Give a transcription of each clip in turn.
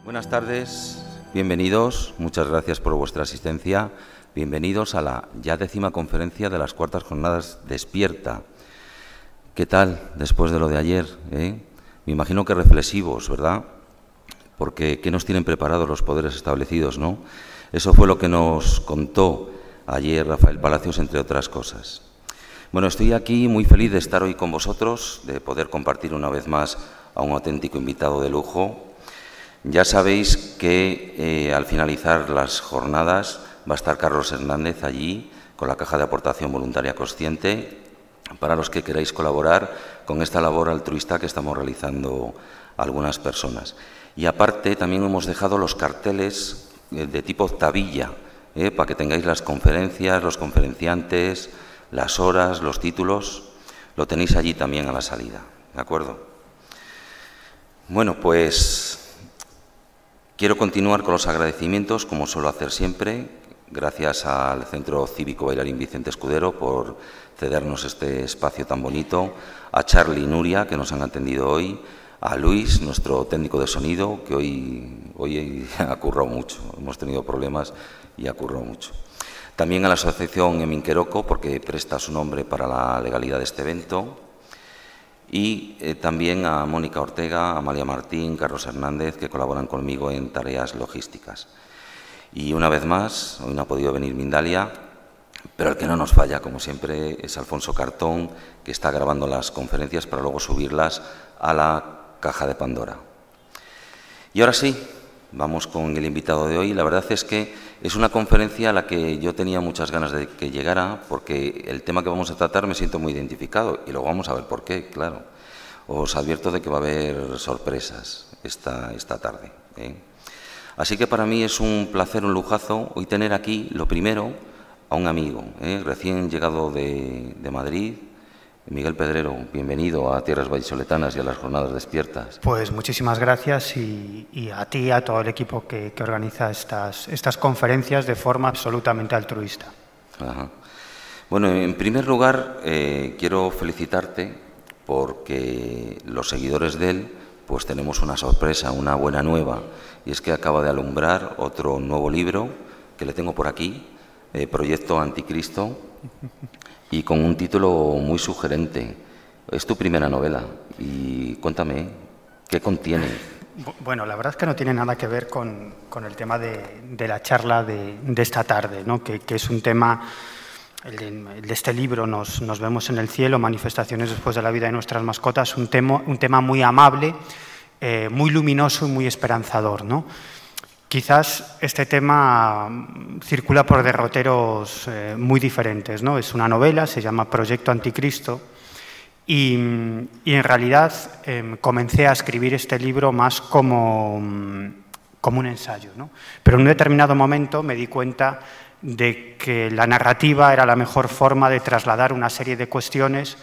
Buenas tardes, bienvenidos, muchas gracias por vuestra asistencia. Bienvenidos a la ya 10ª conferencia de las cuartas jornadas Despierta. ¿Qué tal después de lo de ayer? Me imagino que reflexivos, ¿verdad? Porque ¿qué nos tienen preparados los poderes establecidos, no? Eso fue lo que nos contó ayer Rafael Palacios, entre otras cosas. Bueno, estoy aquí muy feliz de estar hoy con vosotros, de poder compartir una vez más a un auténtico invitado de lujo. Ya sabéis que al finalizar las jornadas va a estar Carlos Hernández allí con la caja de aportación voluntaria consciente para los que queráis colaborar con esta labor altruista que estamos realizando algunas personas. Y aparte también hemos dejado los carteles de tipo tabilla, para que tengáis las conferencias, los conferenciantes, las horas, los títulos, lo tenéis allí también a la salida, ¿de acuerdo? Bueno, pues quiero continuar con los agradecimientos, como suelo hacer siempre. Gracias al Centro Cívico Bailarín Vicente Escudero por cedernos este espacio tan bonito, a Charly y Nuria, que nos han atendido hoy, a Luis, nuestro técnico de sonido, que hoy ha currado mucho, hemos tenido problemas y ha currado mucho. También a la Asociación Eminqueroco, porque presta su nombre para la legalidad de este evento. Y también a Mónica Ortega, a Amalia Martín, Carlos Hernández, que colaboran conmigo en tareas logísticas. Y una vez más, hoy no ha podido venir Mindalia, pero el que no nos falla, como siempre, es Alfonso Cartón, que está grabando las conferencias para luego subirlas a la caja de Pandora. Y ahora sí, vamos con el invitado de hoy. La verdad es que es una conferencia a la que yo tenía muchas ganas de que llegara, porque el tema que vamos a tratar me siento muy identificado, y luego vamos a ver por qué, claro. Os advierto de que va a haber sorpresas esta tarde, Así que para mí es un placer, un lujazo, hoy tener aquí, lo primero, a un amigo, recién llegado de Madrid. Miguel Pedrero, bienvenido a Tierras Vallisoletanas y a las Jornadas Despiertas. Pues muchísimas gracias y a ti y a todo el equipo que organiza estas conferencias de forma absolutamente altruista. Ajá. Bueno, en primer lugar, quiero felicitarte porque los seguidores de él, pues tenemos una sorpresa, una buena nueva, y es que acaba de alumbrar otro nuevo libro que le tengo por aquí, Proyecto Anticristo, y con un título muy sugerente. Es tu primera novela y cuéntame, ¿qué contiene? Bueno, la verdad es que no tiene nada que ver con el tema de la charla de esta tarde, ¿no? que es un tema, el de este libro, Nos vemos en el cielo, manifestaciones después de la vida de nuestras mascotas, un tema muy amable, muy luminoso y muy esperanzador, ¿no? Quizás este tema circula por derroteros muy diferentes, ¿no? Es una novela, se llama Proyecto Anticristo, y en realidad comencé a escribir este libro más como un ensayo, ¿no? Pero en un determinado momento me di cuenta de que la narrativa era la mejor forma de trasladar una serie de cuestiones,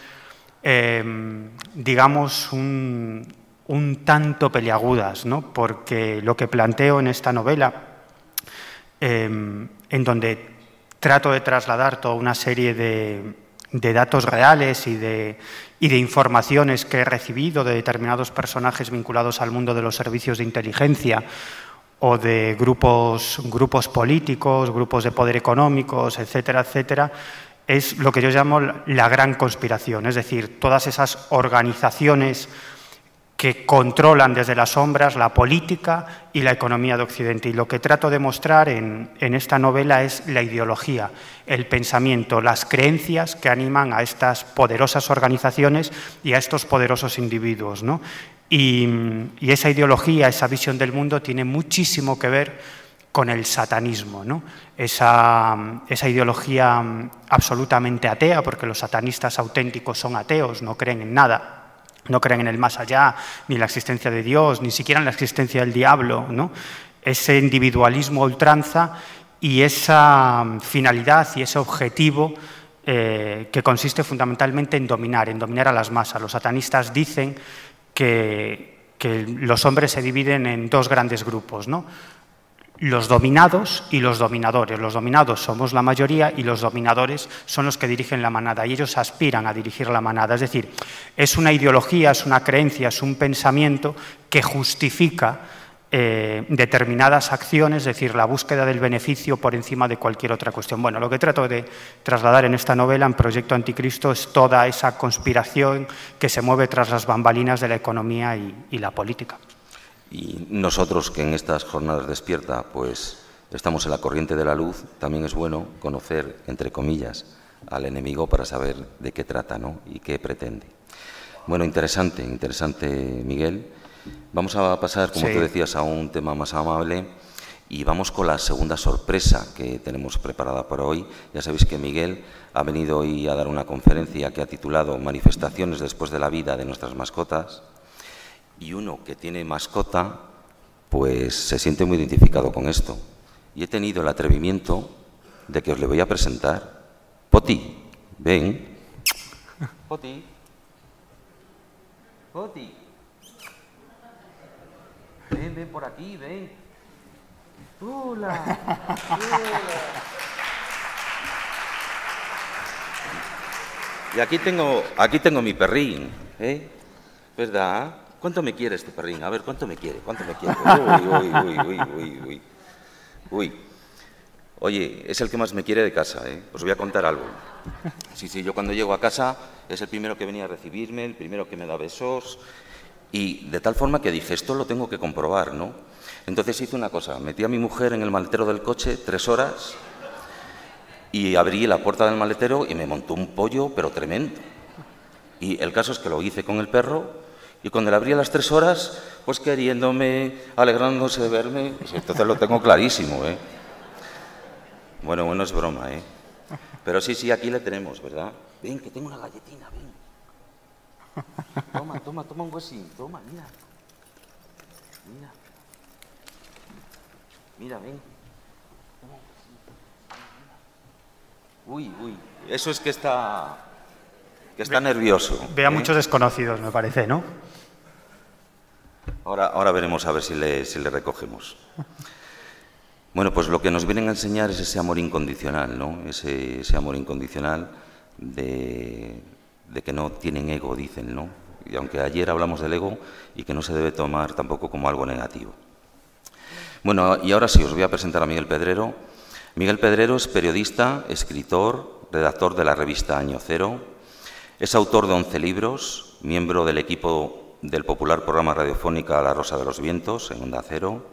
digamos, un tanto peliagudas, ¿no? Porque lo que planteo en esta novela, en donde trato de trasladar toda una serie de datos reales y de informaciones que he recibido de determinados personajes vinculados al mundo de los servicios de inteligencia o de grupos políticos, grupos de poder económicos, etcétera, etcétera, es lo que yo llamo la gran conspiración, es decir, todas esas organizaciones que controlan desde las sombras la política y la economía de Occidente. Y lo que trato de mostrar en esta novela es la ideología, el pensamiento, las creencias que animan a estas poderosas organizaciones y a estos poderosos individuos, ¿no? Y esa ideología, esa visión del mundo tiene muchísimo que ver con el satanismo, ¿no? Esa ideología absolutamente atea, porque los satanistas auténticos son ateos, no creen en nada. No creen en el más allá, ni en la existencia de Dios, ni siquiera en la existencia del diablo, ¿no? Ese individualismo a ultranza y esa finalidad y ese objetivo que consiste fundamentalmente en dominar a las masas. Los satanistas dicen que los hombres se dividen en dos grandes grupos, ¿no? Los dominados y los dominadores. Los dominados somos la mayoría y los dominadores son los que dirigen la manada y ellos aspiran a dirigir la manada. Es decir, es una ideología, es una creencia, es un pensamiento que justifica determinadas acciones, es decir, la búsqueda del beneficio por encima de cualquier otra cuestión. Bueno, lo que trato de trasladar en esta novela, en Proyecto Anticristo, es toda esa conspiración que se mueve tras las bambalinas de la economía y la política. Y nosotros, que en estas jornadas despierta, pues estamos en la corriente de la luz, también es bueno conocer, entre comillas, al enemigo para saber de qué trata, ¿no? Y qué pretende. Bueno, interesante, Miguel. Vamos a pasar, como tú decías, a un tema más amable y vamos con la segunda sorpresa que tenemos preparada para hoy. Ya sabéis que Miguel ha venido hoy a dar una conferencia que ha titulado Manifestaciones después de la vida de nuestras mascotas, y uno que tiene mascota pues se siente muy identificado con esto. Y he tenido el atrevimiento de que os le voy a presentar. Poti, ven. Poti. Poti. Ven por aquí, ven. Hola. Hola. Y aquí tengo mi perrín, ¿eh? ¿Verdad? ¿Cuánto me quiere este perrín? A ver, ¿cuánto me quiere? ¿Cuánto me quiere? Uy. Oye, es el que más me quiere de casa, ¿eh? Os voy a contar algo. Sí, yo cuando llego a casa es el primero que venía a recibirme, el primero que me da besos. Y de tal forma que dije, esto lo tengo que comprobar, ¿no? Entonces hice una cosa, metí a mi mujer en el maletero del coche 3 horas y abrí la puerta del maletero y me montó un pollo, pero tremendo. Y el caso es que lo hice con el perro y cuando le abrí a las 3 horas, pues queriéndome, alegrándose de verme, pues entonces lo tengo clarísimo, ¿eh? Bueno, es broma, ¿eh? Pero sí, aquí le tenemos, ¿verdad? Ven, que tengo una galletina, ven. Toma un huesín, toma, mira. Mira, ven. Toma un huesín. Uy, eso es que está nervioso. Ve a muchos desconocidos, me parece, ¿no? Ahora veremos a ver si le recogemos. Bueno, pues lo que nos vienen a enseñar es ese amor incondicional, ¿no? Ese amor incondicional de que no tienen ego, dicen, ¿no? Y aunque ayer hablamos del ego y que no se debe tomar tampoco como algo negativo. Bueno, y ahora sí, os voy a presentar a Miguel Pedrero. Miguel Pedrero es periodista, escritor, redactor de la revista Año Cero, es autor de 11 libros, miembro del equipo del popular programa radiofónica La Rosa de los Vientos, en Onda Cero,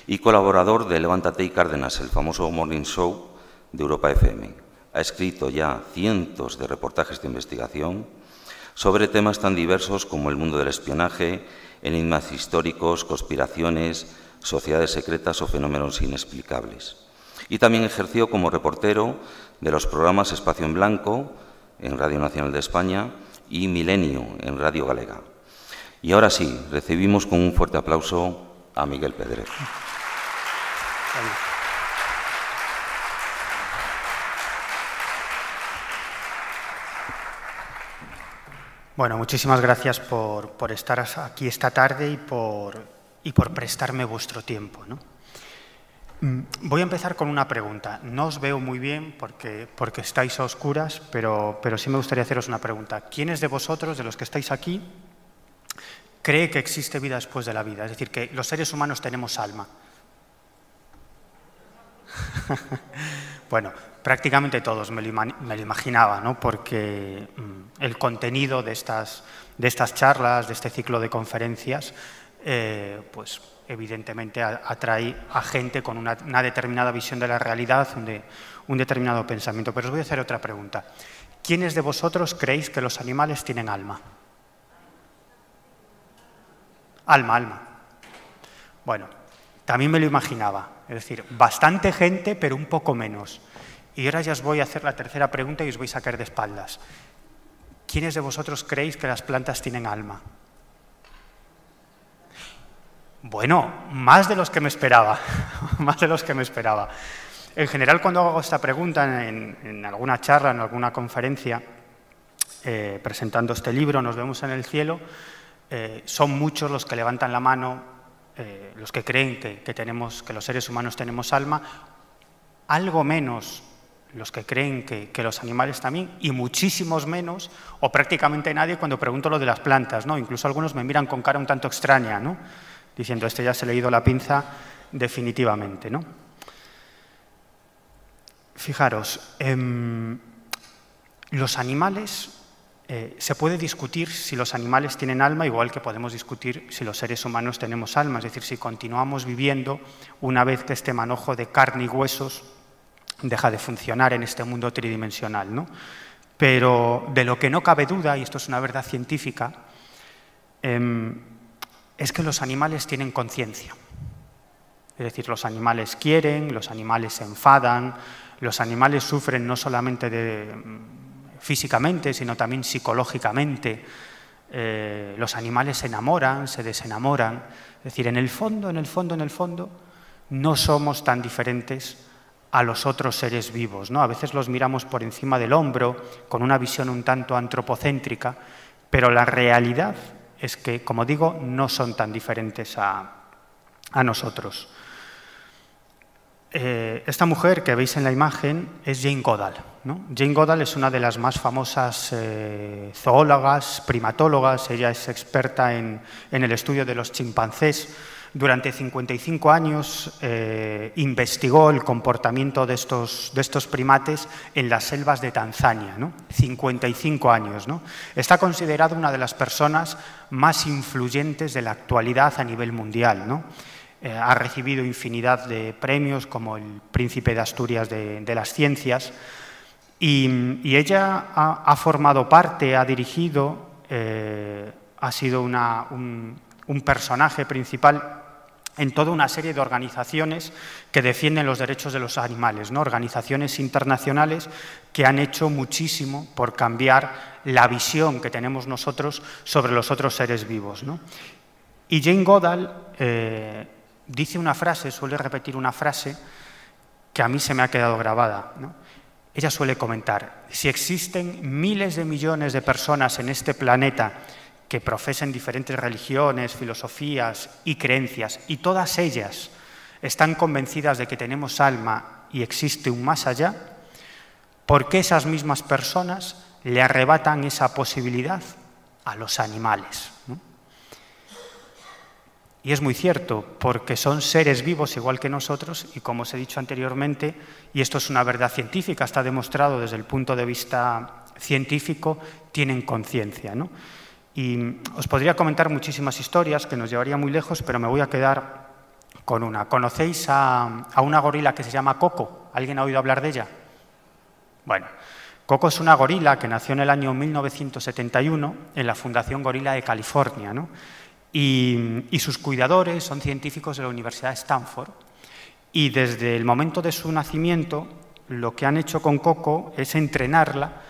y colaborador de Levántate y Cárdenas, el famoso morning show de Europa FM. Ha escrito ya cientos de reportajes de investigación sobre temas tan diversos como el mundo del espionaje, enigmas históricos, conspiraciones, sociedades secretas o fenómenos inexplicables. Y también ejerció como reportero de los programas Espacio en Blanco, en Radio Nacional de España, y Milenio, en Radio Galega. Y ahora sí, recibimos con un fuerte aplauso a Miguel Pedrero. Bueno, muchísimas gracias por estar aquí esta tarde y por prestarme vuestro tiempo, ¿no? Voy a empezar con una pregunta. No os veo muy bien porque estáis a oscuras, pero sí me gustaría haceros una pregunta. ¿Quiénes de vosotros, de los que estáis aquí, cree que existe vida después de la vida? Es decir, que los seres humanos tenemos alma. Bueno, prácticamente todos me lo imaginaba, ¿no? Porque el contenido de estas charlas, de este ciclo de conferencias, pues evidentemente atrae a gente con una determinada visión de la realidad, un determinado pensamiento. Pero os voy a hacer otra pregunta. ¿Quiénes de vosotros creéis que los animales tienen alma? Alma. Bueno, también me lo imaginaba. Es decir, bastante gente, pero un poco menos. Y ahora ya os voy a hacer la tercera pregunta y os voy a sacar de espaldas. ¿Quiénes de vosotros creéis que las plantas tienen alma? Bueno, más de los que me esperaba. Más de los que me esperaba. En general, cuando hago esta pregunta en alguna charla, en alguna conferencia, presentando este libro, Nos vemos en el cielo, son muchos los que levantan la mano, los que creen que los seres humanos tenemos alma, algo menos los que creen que los animales también, y muchísimos menos, o prácticamente nadie, cuando pregunto lo de las plantas, ¿no? Incluso algunos me miran con cara un tanto extraña, ¿no? diciendo, este ya se le ha ido la pinza definitivamente, ¿no? Fijaros, los animales, se puede discutir si los animales tienen alma, igual que podemos discutir si los seres humanos tenemos alma, es decir, si continuamos viviendo una vez que este manojo de carne y huesos deja de funcionar en este mundo tridimensional, ¿no? Pero de lo que no cabe duda, y esto es una verdad científica, es que los animales tienen conciencia. Es decir, los animales quieren, los animales se enfadan, los animales sufren no solamente físicamente, sino también psicológicamente. Los animales se enamoran, se desenamoran. Es decir, en el fondo, no somos tan diferentes a los otros seres vivos, ¿no? A veces los miramos por encima del hombro, con una visión un tanto antropocéntrica, pero la realidad es que, como digo, no son tan diferentes a nosotros. Esta mujer que veis en la imagen es Jane Goodall, ¿no? Jane Goodall es una de las más famosas zoólogas, primatólogas. Ella es experta en el estudio de los chimpancés. Durante 55 años investigó el comportamiento de estos primates en las selvas de Tanzania, ¿no? 55 años, ¿no? Está considerada una de las personas más influyentes de la actualidad a nivel mundial, ¿no? Ha recibido infinidad de premios, como el Príncipe de Asturias de las Ciencias, y ella ha formado parte, ha dirigido, ha sido un personaje principal en toda una serie de organizaciones que defienden los derechos de los animales, ¿no? Organizaciones internacionales que han hecho muchísimo por cambiar la visión que tenemos nosotros sobre los otros seres vivos, ¿no? Y Jane Goodall dice una frase, suele repetir una frase que a mí se me ha quedado grabada, ¿no? Ella suele comentar, si existen miles de millones de personas en este planeta que profesen diferentes religiones, filosofías y creencias, y todas ellas están convencidas de que tenemos alma y existe un más allá, ¿por qué esas mismas personas le arrebatan esa posibilidad a los animales, ¿no? Y es muy cierto, porque son seres vivos igual que nosotros y, como os he dicho anteriormente, y esto es una verdad científica, está demostrado desde el punto de vista científico, tienen conciencia, ¿no? Y os podría comentar muchísimas historias que nos llevaría muy lejos, pero me voy a quedar con una. ¿Conocéis a una gorila que se llama Coco? ¿Alguien ha oído hablar de ella? Bueno, Coco es una gorila que nació en el año 1971 en la Fundación Gorila de California, ¿no? Y sus cuidadores son científicos de la Universidad de Stanford, y desde el momento de su nacimiento lo que han hecho con Coco es entrenarla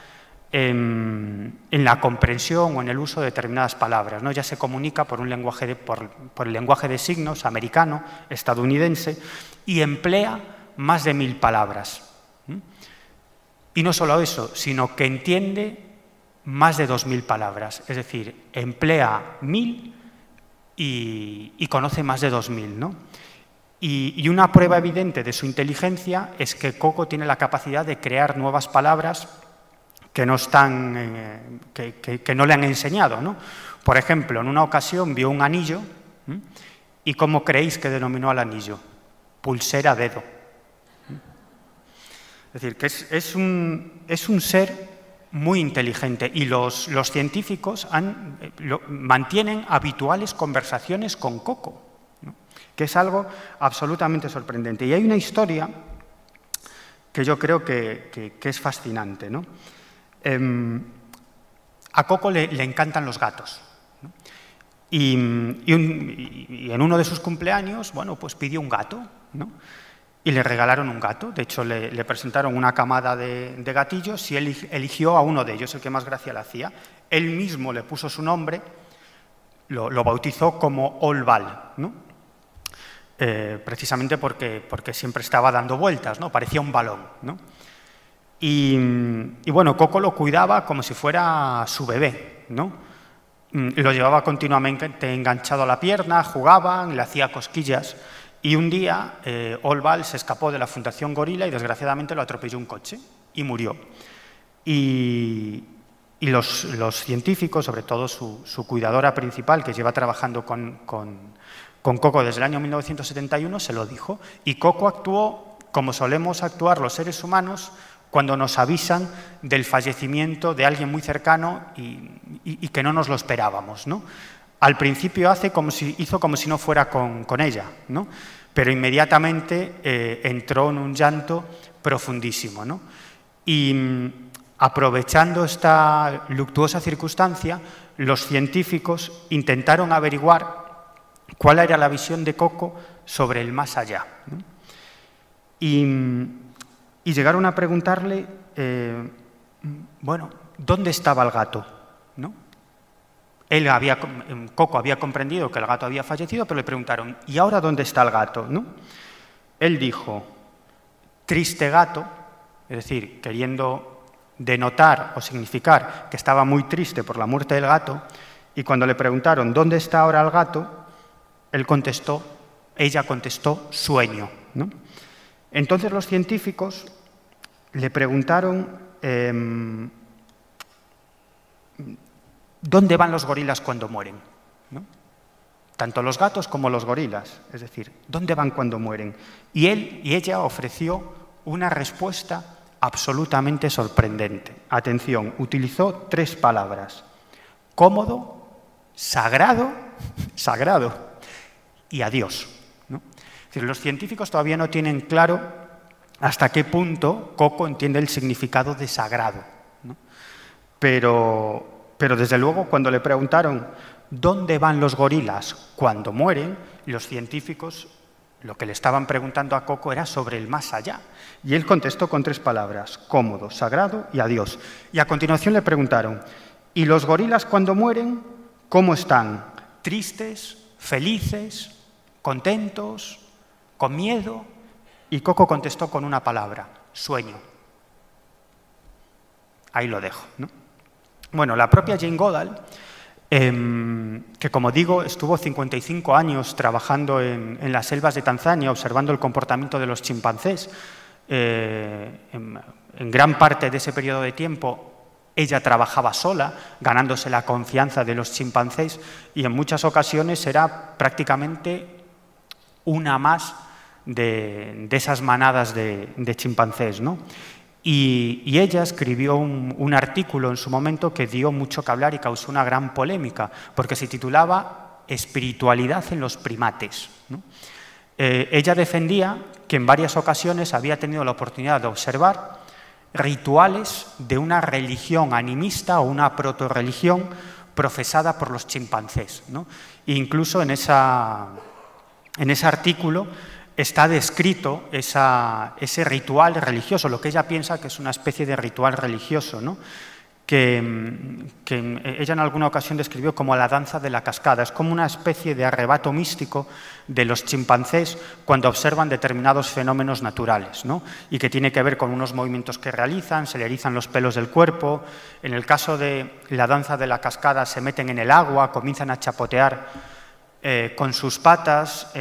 en la comprensión o en el uso de determinadas palabras, ¿no? Ella se comunica por el lenguaje de signos americano, estadounidense, y emplea más de 1000 palabras. Y no solo eso, sino que entiende más de 2000 palabras, es decir, emplea 1000 y conoce más de 2000, ¿no? Y una prueba evidente de su inteligencia es que Coco tiene la capacidad de crear nuevas palabras que no le han enseñado, ¿no? Por ejemplo, en una ocasión vio un anillo, ¿y cómo creéis que denominó al anillo? Pulsera dedo. Es decir, que es un ser muy inteligente, y los científicos mantienen habituales conversaciones con Coco, ¿no? Que es algo absolutamente sorprendente. Y hay una historia que yo creo que es fascinante, ¿no? A Coco le encantan los gatos, ¿no? Y en uno de sus cumpleaños, bueno, pues pidió un gato, ¿no? Y le regalaron un gato. De hecho, le presentaron una camada de gatillos y él eligió a uno de ellos, el que más gracia le hacía. Él mismo le puso su nombre, lo bautizó como Olval, ¿no? Precisamente porque siempre estaba dando vueltas, ¿no? Parecía un balón, ¿no? Y bueno, Coco lo cuidaba como si fuera su bebé, ¿no? Lo llevaba continuamente enganchado a la pierna, jugaban, le hacía cosquillas. Y un día Olval se escapó de la Fundación Gorila y desgraciadamente lo atropelló un coche y murió. Y los científicos, sobre todo su cuidadora principal, que lleva trabajando con Con Coco desde el año 1971 se lo dijo, y Coco actuó como solemos actuar los seres humanos cuando nos avisan del fallecimiento de alguien muy cercano y que no nos lo esperábamos, ¿no? Al principio hizo como si no fuera con ella, ¿no? Pero inmediatamente entró en un llanto profundísimo, ¿no? Y aprovechando esta luctuosa circunstancia, los científicos intentaron averiguar cuál era la visión de Coco sobre el más allá, ¿no? Y llegaron a preguntarle, bueno, ¿dónde estaba el gato? ¿No? Coco había comprendido que el gato había fallecido, pero le preguntaron, ¿y ahora dónde está el gato? ¿No? Él dijo, triste gato, es decir, queriendo denotar o significar que estaba muy triste por la muerte del gato, y cuando le preguntaron, ¿dónde está ahora el gato?, ella contestó, sueño, ¿no? Entonces los científicos le preguntaron, ¿dónde van los gorilas cuando mueren? ¿No? Tanto los gatos como los gorilas, es decir, ¿dónde van cuando mueren? Y él y ella ofreció una respuesta absolutamente sorprendente. Atención, utilizó 3 palabras: cómodo, sagrado y adiós, ¿no? Es decir, los científicos todavía no tienen claro hasta qué punto Coco entiende el significado de sagrado, ¿no? Pero desde luego, cuando le preguntaron ¿dónde van los gorilas cuando mueren?, los científicos lo que le estaban preguntando a Coco era sobre el más allá. Y él contestó con 3 palabras: cómodo, sagrado y adiós. Y a continuación le preguntaron, ¿y los gorilas cuando mueren cómo están? ¿Tristes? ¿Felices? ¿Contentos? ¿Con miedo? Y Coco contestó con una palabra: sueño. Ahí lo dejo, ¿no? Bueno, la propia Jane Goodall, que como digo, estuvo 55 años trabajando en las selvas de Tanzania, observando el comportamiento de los chimpancés, en gran parte de ese periodo de tiempo ella trabajaba sola, ganándose la confianza de los chimpancés, y en muchas ocasiones era prácticamente una más de esas manadas de chimpancés, ¿no? Y ella escribió un artículo en su momento que dio mucho que hablar y causó una gran polémica, porque se titulaba Espiritualidad en los primates, ¿no? Ella defendía que en varias ocasiones había tenido la oportunidad de observar rituales de una religión animista o una protorreligión profesada por los chimpancés, ¿no? E incluso en ese artículo está descrito ese ritual religioso, lo que ella piensa que es una especie de ritual religioso, ¿no? que ella en alguna ocasión describió como la danza de la cascada. Es como una especie de arrebato místico de los chimpancés cuando observan determinados fenómenos naturales, ¿no? Y que tiene que ver con unos movimientos que realizan, se le erizan los pelos del cuerpo. En el caso de la danza de la cascada se meten en el agua, comienzan a chapotear con sus patas,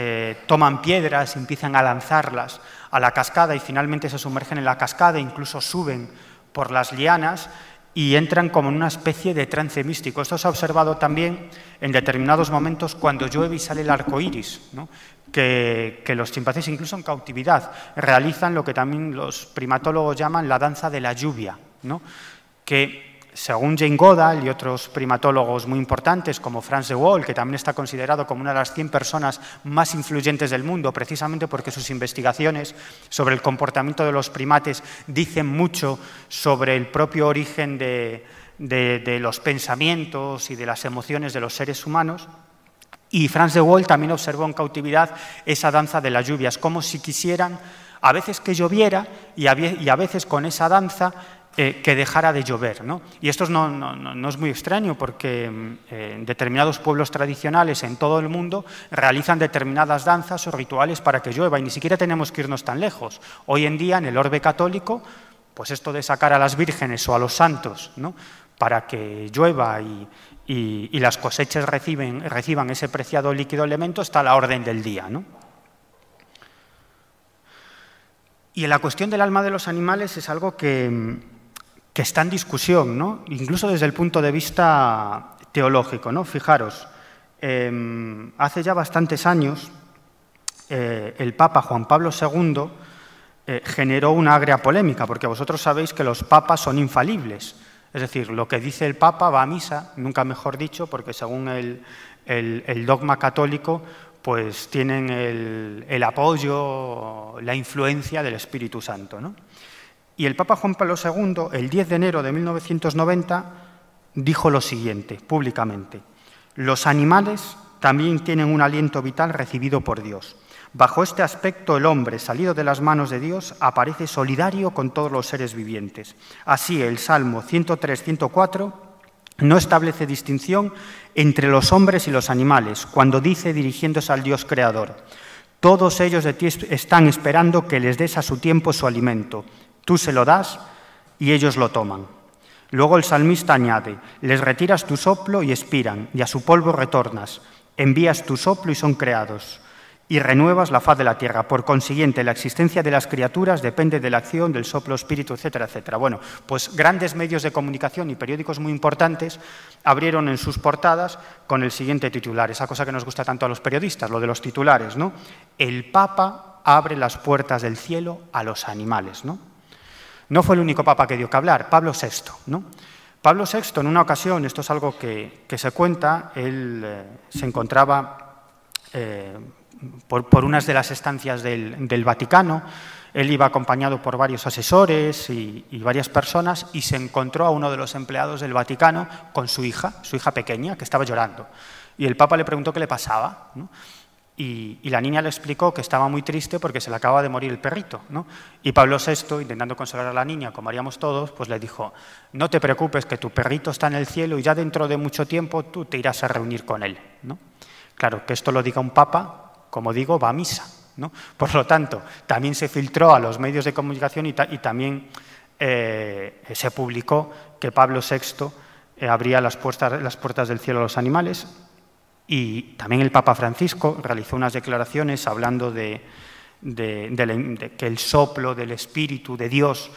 toman piedras, empiezan a lanzarlas a la cascada y finalmente se sumergen en la cascada, incluso suben por las lianas y entran como en una especie de trance místico. Esto se ha observado también en determinados momentos cuando llueve y sale el arco iris, ¿no? que los chimpancés, incluso en cautividad, realizan lo que también los primatólogos llaman la danza de la lluvia, ¿no? Que según Jane Goodall y otros primatólogos muy importantes como Frans de Waal, que también está considerado como una de las 100 personas más influyentes del mundo, precisamente porque sus investigaciones sobre el comportamiento de los primates dicen mucho sobre el propio origen de los pensamientos y de las emociones de los seres humanos. Y Frans de Waal también observó en cautividad esa danza de las lluvias, como si quisieran a veces que lloviera y a veces con esa danza que dejara de llover, ¿no? Y esto no es muy extraño porque determinados pueblos tradicionales en todo el mundo realizan determinadas danzas o rituales para que llueva y ni siquiera tenemos que irnos tan lejos. Hoy en día en el orbe católico, pues esto de sacar a las vírgenes o a los santos, ¿no? Para que llueva y las cosechas reciban ese preciado líquido elemento está a la orden del día, ¿no? Y en la cuestión del alma de los animales es algo que está en discusión, ¿no? Incluso desde el punto de vista teológico, ¿no? Fijaros, hace ya bastantes años, el Papa Juan Pablo II generó una agria polémica, porque vosotros sabéis que los papas son infalibles. Es decir, lo que dice el Papa va a misa, nunca mejor dicho, porque según el dogma católico, pues tienen el apoyo, la influencia del Espíritu Santo, ¿no? Y el Papa Juan Pablo II, el 10 de enero de 1990, dijo lo siguiente, públicamente: los animales también tienen un aliento vital recibido por Dios. Bajo este aspecto, el hombre, salido de las manos de Dios, aparece solidario con todos los seres vivientes. Así, el Salmo 103-104 no establece distinción entre los hombres y los animales, cuando dice, dirigiéndose al Dios creador: todos ellos de ti están esperando que les des a su tiempo su alimento. Tú se lo das y ellos lo toman. Luego el salmista añade: les retiras tu soplo y expiran, y a su polvo retornas. Envías tu soplo y son creados, y renuevas la faz de la tierra. Por consiguiente, la existencia de las criaturas depende de la acción del soplo, espíritu, etcétera, etcétera. Bueno, pues grandes medios de comunicación y periódicos muy importantes abrieron en sus portadas con el siguiente titular, esa cosa que nos gusta tanto a los periodistas, lo de los titulares, ¿no? El Papa abre las puertas del cielo a los animales, ¿no? No fue el único Papa que dio que hablar, Pablo VI, ¿no? Pablo VI, en una ocasión, esto es algo que se cuenta, él se encontraba por unas de las estancias del Vaticano. Él iba acompañado por varios asesores y varias personas, y se encontró a uno de los empleados del Vaticano con su hija pequeña, que estaba llorando. Y el Papa le preguntó qué le pasaba, ¿no? Y la niña le explicó que estaba muy triste porque se le acaba de morir el perrito, ¿no? Y Pablo VI, intentando consolar a la niña, como haríamos todos, pues le dijo: no te preocupes, que tu perrito está en el cielo y ya dentro de mucho tiempo tú te irás a reunir con él, ¿no? Claro, que esto lo diga un papa, como digo, va a misa, ¿no? Por lo tanto, también se filtró a los medios de comunicación y también se publicó que Pablo VI abría las puertas del cielo a los animales. Y también el Papa Francisco realizó unas declaraciones hablando de que el soplo del Espíritu de Dios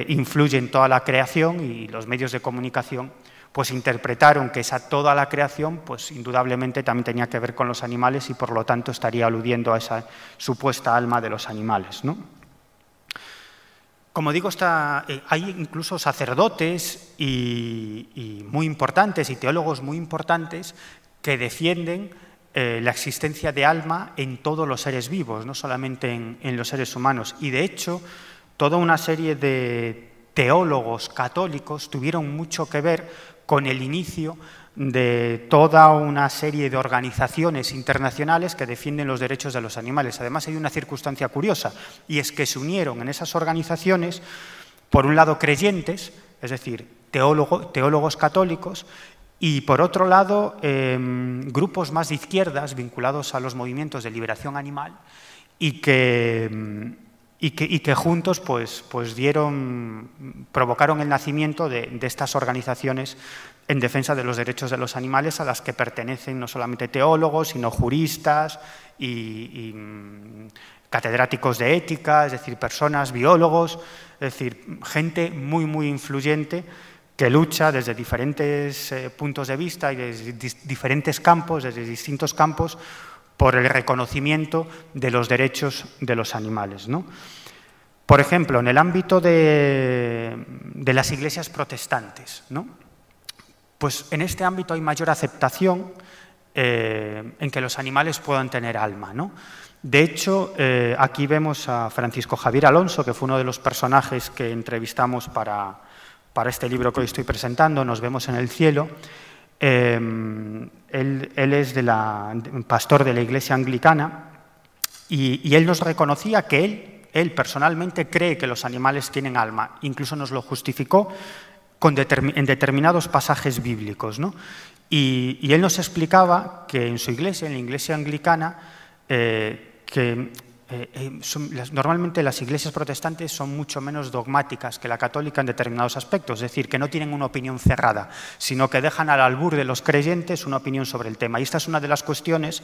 influye en toda la creación, y los medios de comunicación pues interpretaron que toda la creación pues indudablemente también tenía que ver con los animales, y por lo tanto estaría aludiendo a esa supuesta alma de los animales, ¿no? Como digo, hay incluso sacerdotes y muy importantes y teólogos muy importantes que defienden la existencia de alma en todos los seres vivos, no solamente en los seres humanos. Y de hecho, toda una serie de teólogos católicos tuvieron mucho que ver con el inicio de toda una serie de organizaciones internacionales que defienden los derechos de los animales. Además, hay una circunstancia curiosa, y es que se unieron en esas organizaciones, por un lado, creyentes, es decir, teólogos católicos, y por otro lado, grupos más de izquierdas vinculados a los movimientos de liberación animal, y que juntos pues provocaron el nacimiento de estas organizaciones en defensa de los derechos de los animales, a las que pertenecen no solamente teólogos, sino juristas y catedráticos de ética, es decir, personas, biólogos, es decir, gente muy, muy influyente, que lucha desde diferentes puntos de vista y desde diferentes campos, desde distintos campos, por el reconocimiento de los derechos de los animales, ¿no? Por ejemplo, en el ámbito de las iglesias protestantes, ¿no? Pues en este ámbito hay mayor aceptación en que los animales puedan tener alma, ¿no? De hecho, aquí vemos a Francisco Javier Alonso, que fue uno de los personajes que entrevistamos para este libro que hoy estoy presentando, Nos vemos en el cielo. Él es pastor de la Iglesia Anglicana, y él nos reconocía que él personalmente cree que los animales tienen alma. Incluso nos lo justificó en determinados pasajes bíblicos, ¿no? Y él nos explicaba que en su iglesia, en la Iglesia Anglicana, normalmente las iglesias protestantes son mucho menos dogmáticas que la católica en determinados aspectos, es decir, que no tienen una opinión cerrada, sino que dejan al albur de los creyentes una opinión sobre el tema. Y esta es una de las cuestiones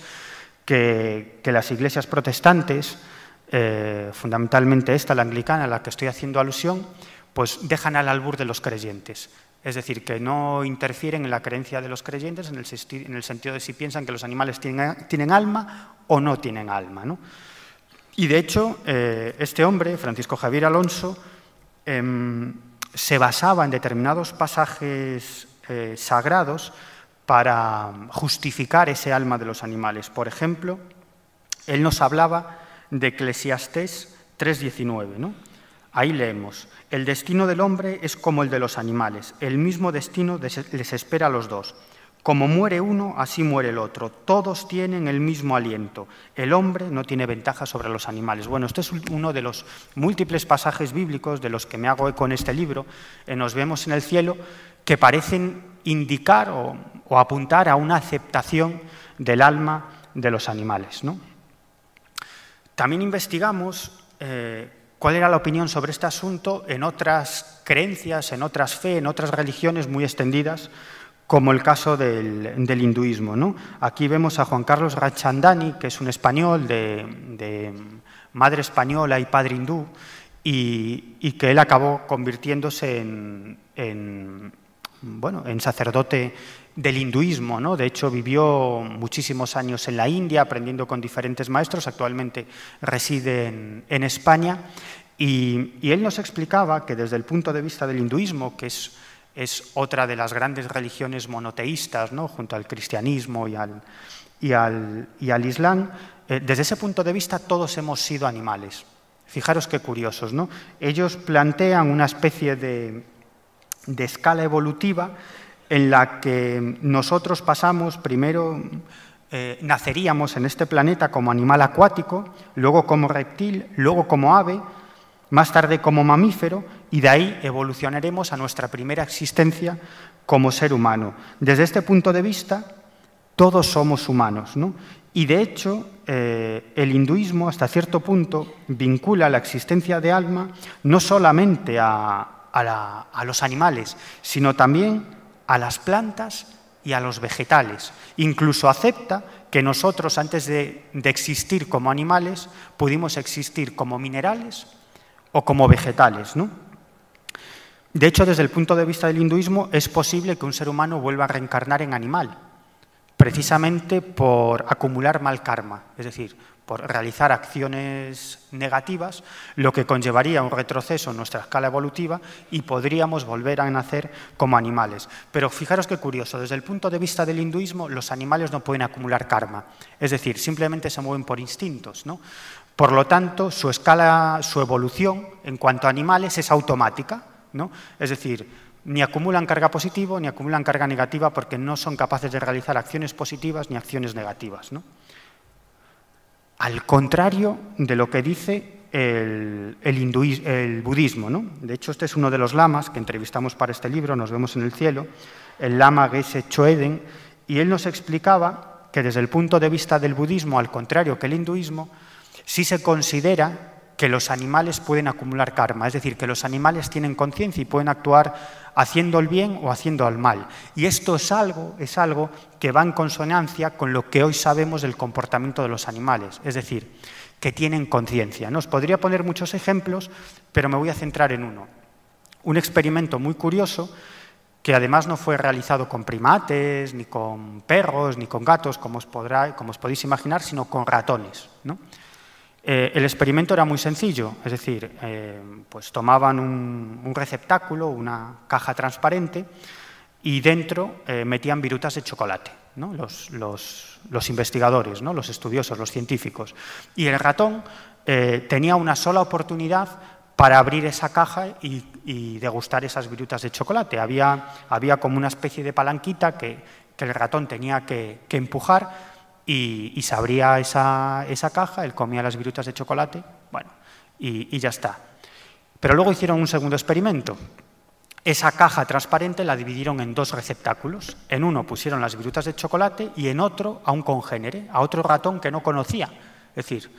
que las iglesias protestantes, fundamentalmente esta, la anglicana, a la que estoy haciendo alusión, pues dejan al albur de los creyentes. Es decir, que no interfieren en la creencia de los creyentes en el sentido de si piensan que los animales tienen alma o no tienen alma, ¿no? Y de hecho, este hombre, Francisco Javier Alonso, se basaba en determinados pasajes sagrados para justificar ese alma de los animales. Por ejemplo, él nos hablaba de Eclesiastés 3:19, ¿no? Ahí leemos: el destino del hombre es como el de los animales, el mismo destino les espera a los dos. Como muere uno, así muere el otro. Todos tienen el mismo aliento. El hombre no tiene ventaja sobre los animales. Bueno, este es uno de los múltiples pasajes bíblicos de los que me hago eco en este libro, Nos vemos en el cielo, que parecen indicar o apuntar a una aceptación del alma de los animales, ¿no? También investigamos cuál era la opinión sobre este asunto en otras creencias, en otras fe, en otras religiones muy extendidas, como el caso del hinduismo, ¿no? Aquí vemos a Juan Carlos Radchandani, que es un español de madre española y padre hindú, y que él acabó convirtiéndose en sacerdote del hinduismo, ¿no? De hecho, vivió muchísimos años en la India aprendiendo con diferentes maestros, actualmente reside en España, y él nos explicaba que desde el punto de vista del hinduismo, que es otra de las grandes religiones monoteístas, ¿no? Junto al cristianismo y al islam, desde ese punto de vista todos hemos sido animales. Fijaros qué curiosos, ¿no? Ellos plantean una especie de escala evolutiva en la que nosotros pasamos, primero naceríamos en este planeta como animal acuático, luego como reptil, luego como ave, más tarde como mamífero, y de ahí evolucionaremos a nuestra primera existencia como ser humano. Desde este punto de vista, todos somos humanos, ¿no? Y de hecho, el hinduismo, hasta cierto punto, vincula la existencia de alma no solamente a los animales, sino también a las plantas y a los vegetales. Incluso acepta que nosotros, antes de existir como animales, pudimos existir como minerales o como vegetales, ¿no? De hecho, desde el punto de vista del hinduismo, es posible que un ser humano vuelva a reencarnar en animal, precisamente por acumular mal karma, es decir, por realizar acciones negativas, lo que conllevaría un retroceso en nuestra escala evolutiva y podríamos volver a nacer como animales. Pero fijaros qué curioso, desde el punto de vista del hinduismo, los animales no pueden acumular karma, es decir, simplemente se mueven por instintos, ¿no? Por lo tanto, su evolución en cuanto a animales es automática, ¿no? Es decir, ni acumulan carga positiva ni acumulan carga negativa porque no son capaces de realizar acciones positivas ni acciones negativas, ¿no? Al contrario de lo que dice el budismo, ¿no? De hecho, este es uno de los lamas que entrevistamos para este libro, Nos vemos en el cielo, el lama Geshe Choeden, y él nos explicaba que desde el punto de vista del budismo, al contrario que el hinduismo, sí se considera que los animales pueden acumular karma, es decir, que los animales tienen conciencia y pueden actuar haciendo el bien o haciendo el mal. Y esto es algo que va en consonancia con lo que hoy sabemos del comportamiento de los animales, es decir, que tienen conciencia, ¿no? Os podría poner muchos ejemplos, pero me voy a centrar en uno. Un experimento muy curioso que además no fue realizado con primates, ni con perros, ni con gatos, como os podéis imaginar, sino con ratones, ¿no? El experimento era muy sencillo, es decir, pues tomaban un receptáculo, una caja transparente, y dentro metían virutas de chocolate, ¿no? Los investigadores, ¿no? Los estudiosos, los científicos. Y el ratón tenía una sola oportunidad para abrir esa caja y degustar esas virutas de chocolate. Había como una especie de palanquita que el ratón tenía que empujar, y se abría esa caja, él comía las virutas de chocolate, bueno, y ya está. Pero luego hicieron un segundo experimento. Esa caja transparente la dividieron en dos receptáculos. En uno pusieron las virutas de chocolate y en otro a un congénere, a otro ratón que no conocía. Es decir,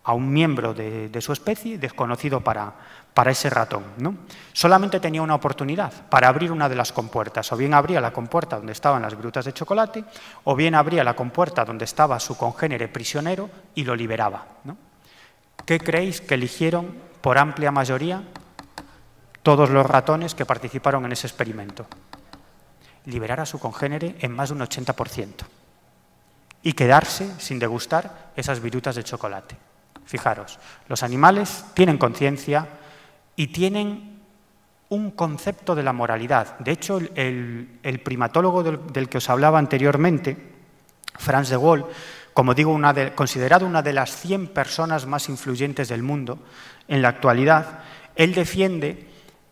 a un miembro de su especie desconocido para ese ratón, ¿no? Solamente tenía una oportunidad para abrir una de las compuertas. O bien abría la compuerta donde estaban las virutas de chocolate, o bien abría la compuerta donde estaba su congénere prisionero y lo liberaba, ¿no? ¿Qué creéis que eligieron por amplia mayoría todos los ratones que participaron en ese experimento. Liberar a su congénere en más de un 80% y quedarse sin degustar esas virutas de chocolate. Fijaros, los animales tienen conciencia y tienen un concepto de la moralidad. De hecho, el primatólogo del que os hablaba anteriormente, Frans de Waal, como digo, considerado una de las 100 personas más influyentes del mundo en la actualidad, él defiende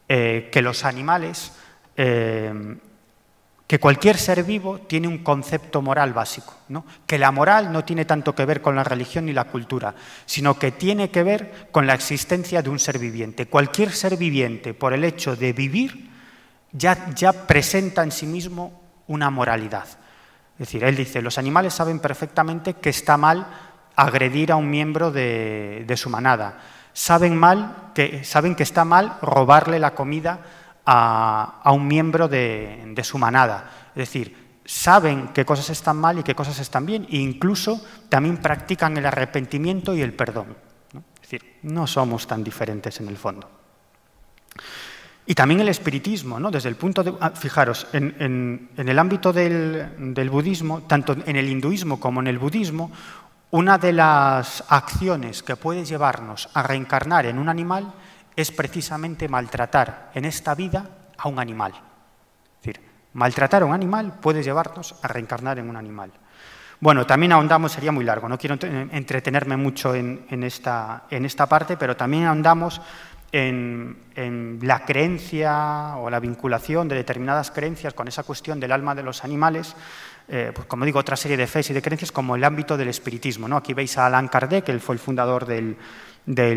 que los animales, que cualquier ser vivo tiene un concepto moral básico, ¿no? Que la moral no tiene tanto que ver con la religión ni la cultura, sino que tiene que ver con la existencia de un ser viviente. Cualquier ser viviente, por el hecho de vivir, ya presenta en sí mismo una moralidad. Es decir, él dice, los animales saben perfectamente que está mal agredir a un miembro de su manada. Saben que está mal robarle la comida a un miembro de su manada. Es decir, saben qué cosas están mal y qué cosas están bien, e incluso también practican el arrepentimiento y el perdón, ¿no? Es decir, no somos tan diferentes en el fondo. Y también el espiritismo, ¿no? Desde el punto de... fijaros, en el ámbito del budismo, tanto en el hinduismo como en el budismo, una de las acciones que puede llevarnos a reencarnar en un animal es precisamente maltratar en esta vida a un animal. Es decir, maltratar a un animal puede llevarnos a reencarnar en un animal. Bueno, también ahondamos, sería muy largo, no quiero entretenerme mucho en esta parte, pero también ahondamos en la creencia o la vinculación de determinadas creencias con esa cuestión del alma de los animales, pues como digo, otra serie de fes y de creencias como el ámbito del espiritismo, ¿no? Aquí veis a Allan Kardec, él fue el fundador del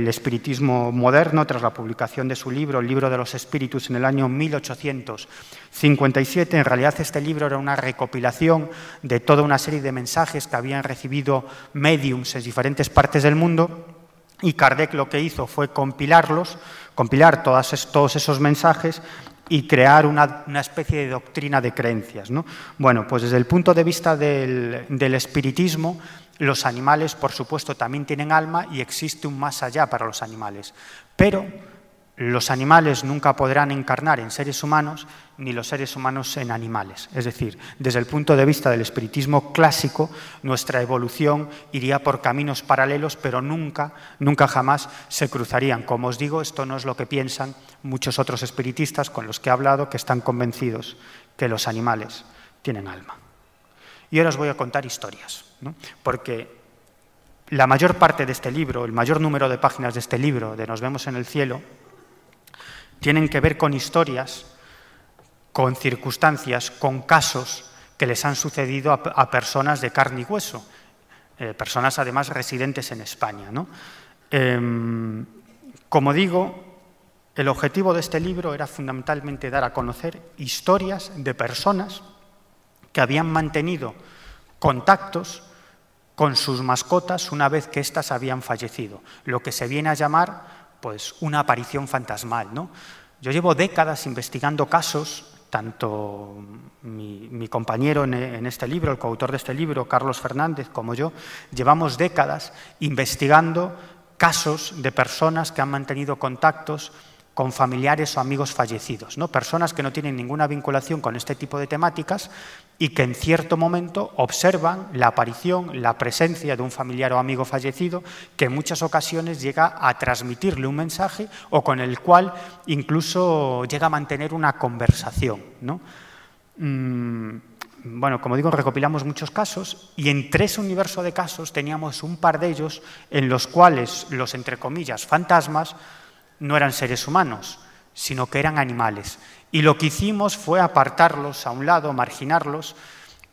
espiritismo moderno tras la publicación de su libro, El libro de los espíritus, en el año 1857. En realidad este libro era una recopilación de toda una serie de mensajes que habían recibido médiums en diferentes partes del mundo, y Kardec lo que hizo fue compilar todos esos mensajes y crear una especie de doctrina de creencias, ¿no? Bueno, pues desde el punto de vista del espiritismo, los animales, por supuesto, también tienen alma y existe un más allá para los animales. Pero los animales nunca podrán encarnar en seres humanos, ni los seres humanos en animales. Es decir, desde el punto de vista del espiritismo clásico, nuestra evolución iría por caminos paralelos, pero nunca jamás se cruzarían. Como os digo, esto no es lo que piensan muchos otros espiritistas con los que he hablado, que están convencidos que los animales tienen alma. Y ahora os voy a contar historias, ¿no? Porque la mayor parte de este libro, el mayor número de páginas de este libro, de Nos vemos en el cielo, tienen que ver con historias, con circunstancias, con casos que les han sucedido a personas de carne y hueso, personas además residentes en España, ¿no? Como digo, el objetivo de este libro era fundamentalmente dar a conocer historias de personas que habían mantenido contactos con sus mascotas una vez que éstas habían fallecido, lo que se viene a llamar pues una aparición fantasmal, ¿no? Yo llevo décadas investigando casos, tanto mi compañero en este libro, el coautor de este libro, Carlos Fernández, como yo, llevamos décadas investigando casos de personas que han mantenido contactos con familiares o amigos fallecidos, ¿no? Personas que no tienen ninguna vinculación con este tipo de temáticas y que en cierto momento observan la aparición, la presencia de un familiar o amigo fallecido que en muchas ocasiones llega a transmitirle un mensaje o con el cual incluso llega a mantener una conversación, ¿no? Bueno, como digo, recopilamos muchos casos y entre ese universo de casos teníamos un par de ellos en los cuales los, entre comillas, fantasmas no eran seres humanos, sino que eran animales. Y lo que hicimos fue apartarlos a un lado, marginarlos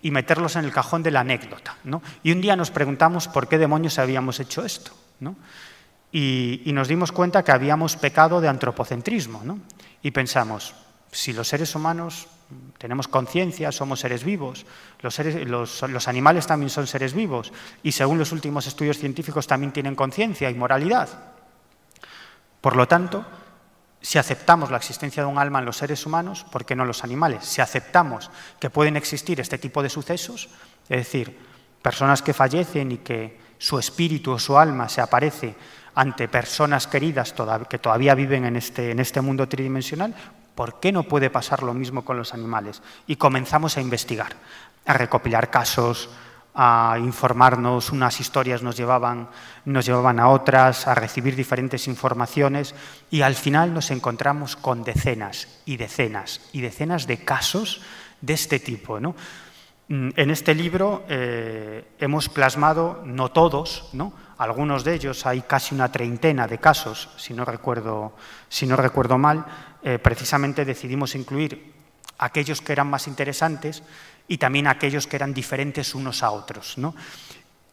y meterlos en el cajón de la anécdota, ¿no? Y un día nos preguntamos por qué demonios habíamos hecho esto, ¿no? Y nos dimos cuenta que habíamos pecado de antropocentrismo, ¿no? Y pensamos, si los seres humanos tenemos conciencia, somos seres vivos, los animales también son seres vivos y según los últimos estudios científicos también tienen conciencia y moralidad. Por lo tanto, si aceptamos la existencia de un alma en los seres humanos, ¿por qué no en los animales? Si aceptamos que pueden existir este tipo de sucesos, es decir, personas que fallecen y que su espíritu o su alma se aparece ante personas queridas que todavía viven en este mundo tridimensional, ¿por qué no puede pasar lo mismo con los animales? Y comenzamos a investigar, a recopilar casos, a informarnos, unas historias nos llevaban a otras, a recibir diferentes informaciones y al final nos encontramos con decenas y decenas y decenas de casos de este tipo, ¿no? En este libro hemos plasmado, no todos, ¿no? Algunos de ellos, hay casi una treintena de casos, si no recuerdo mal, precisamente decidimos incluir aquellos que eran más interesantes y también aquellos que eran diferentes unos a otros, ¿no?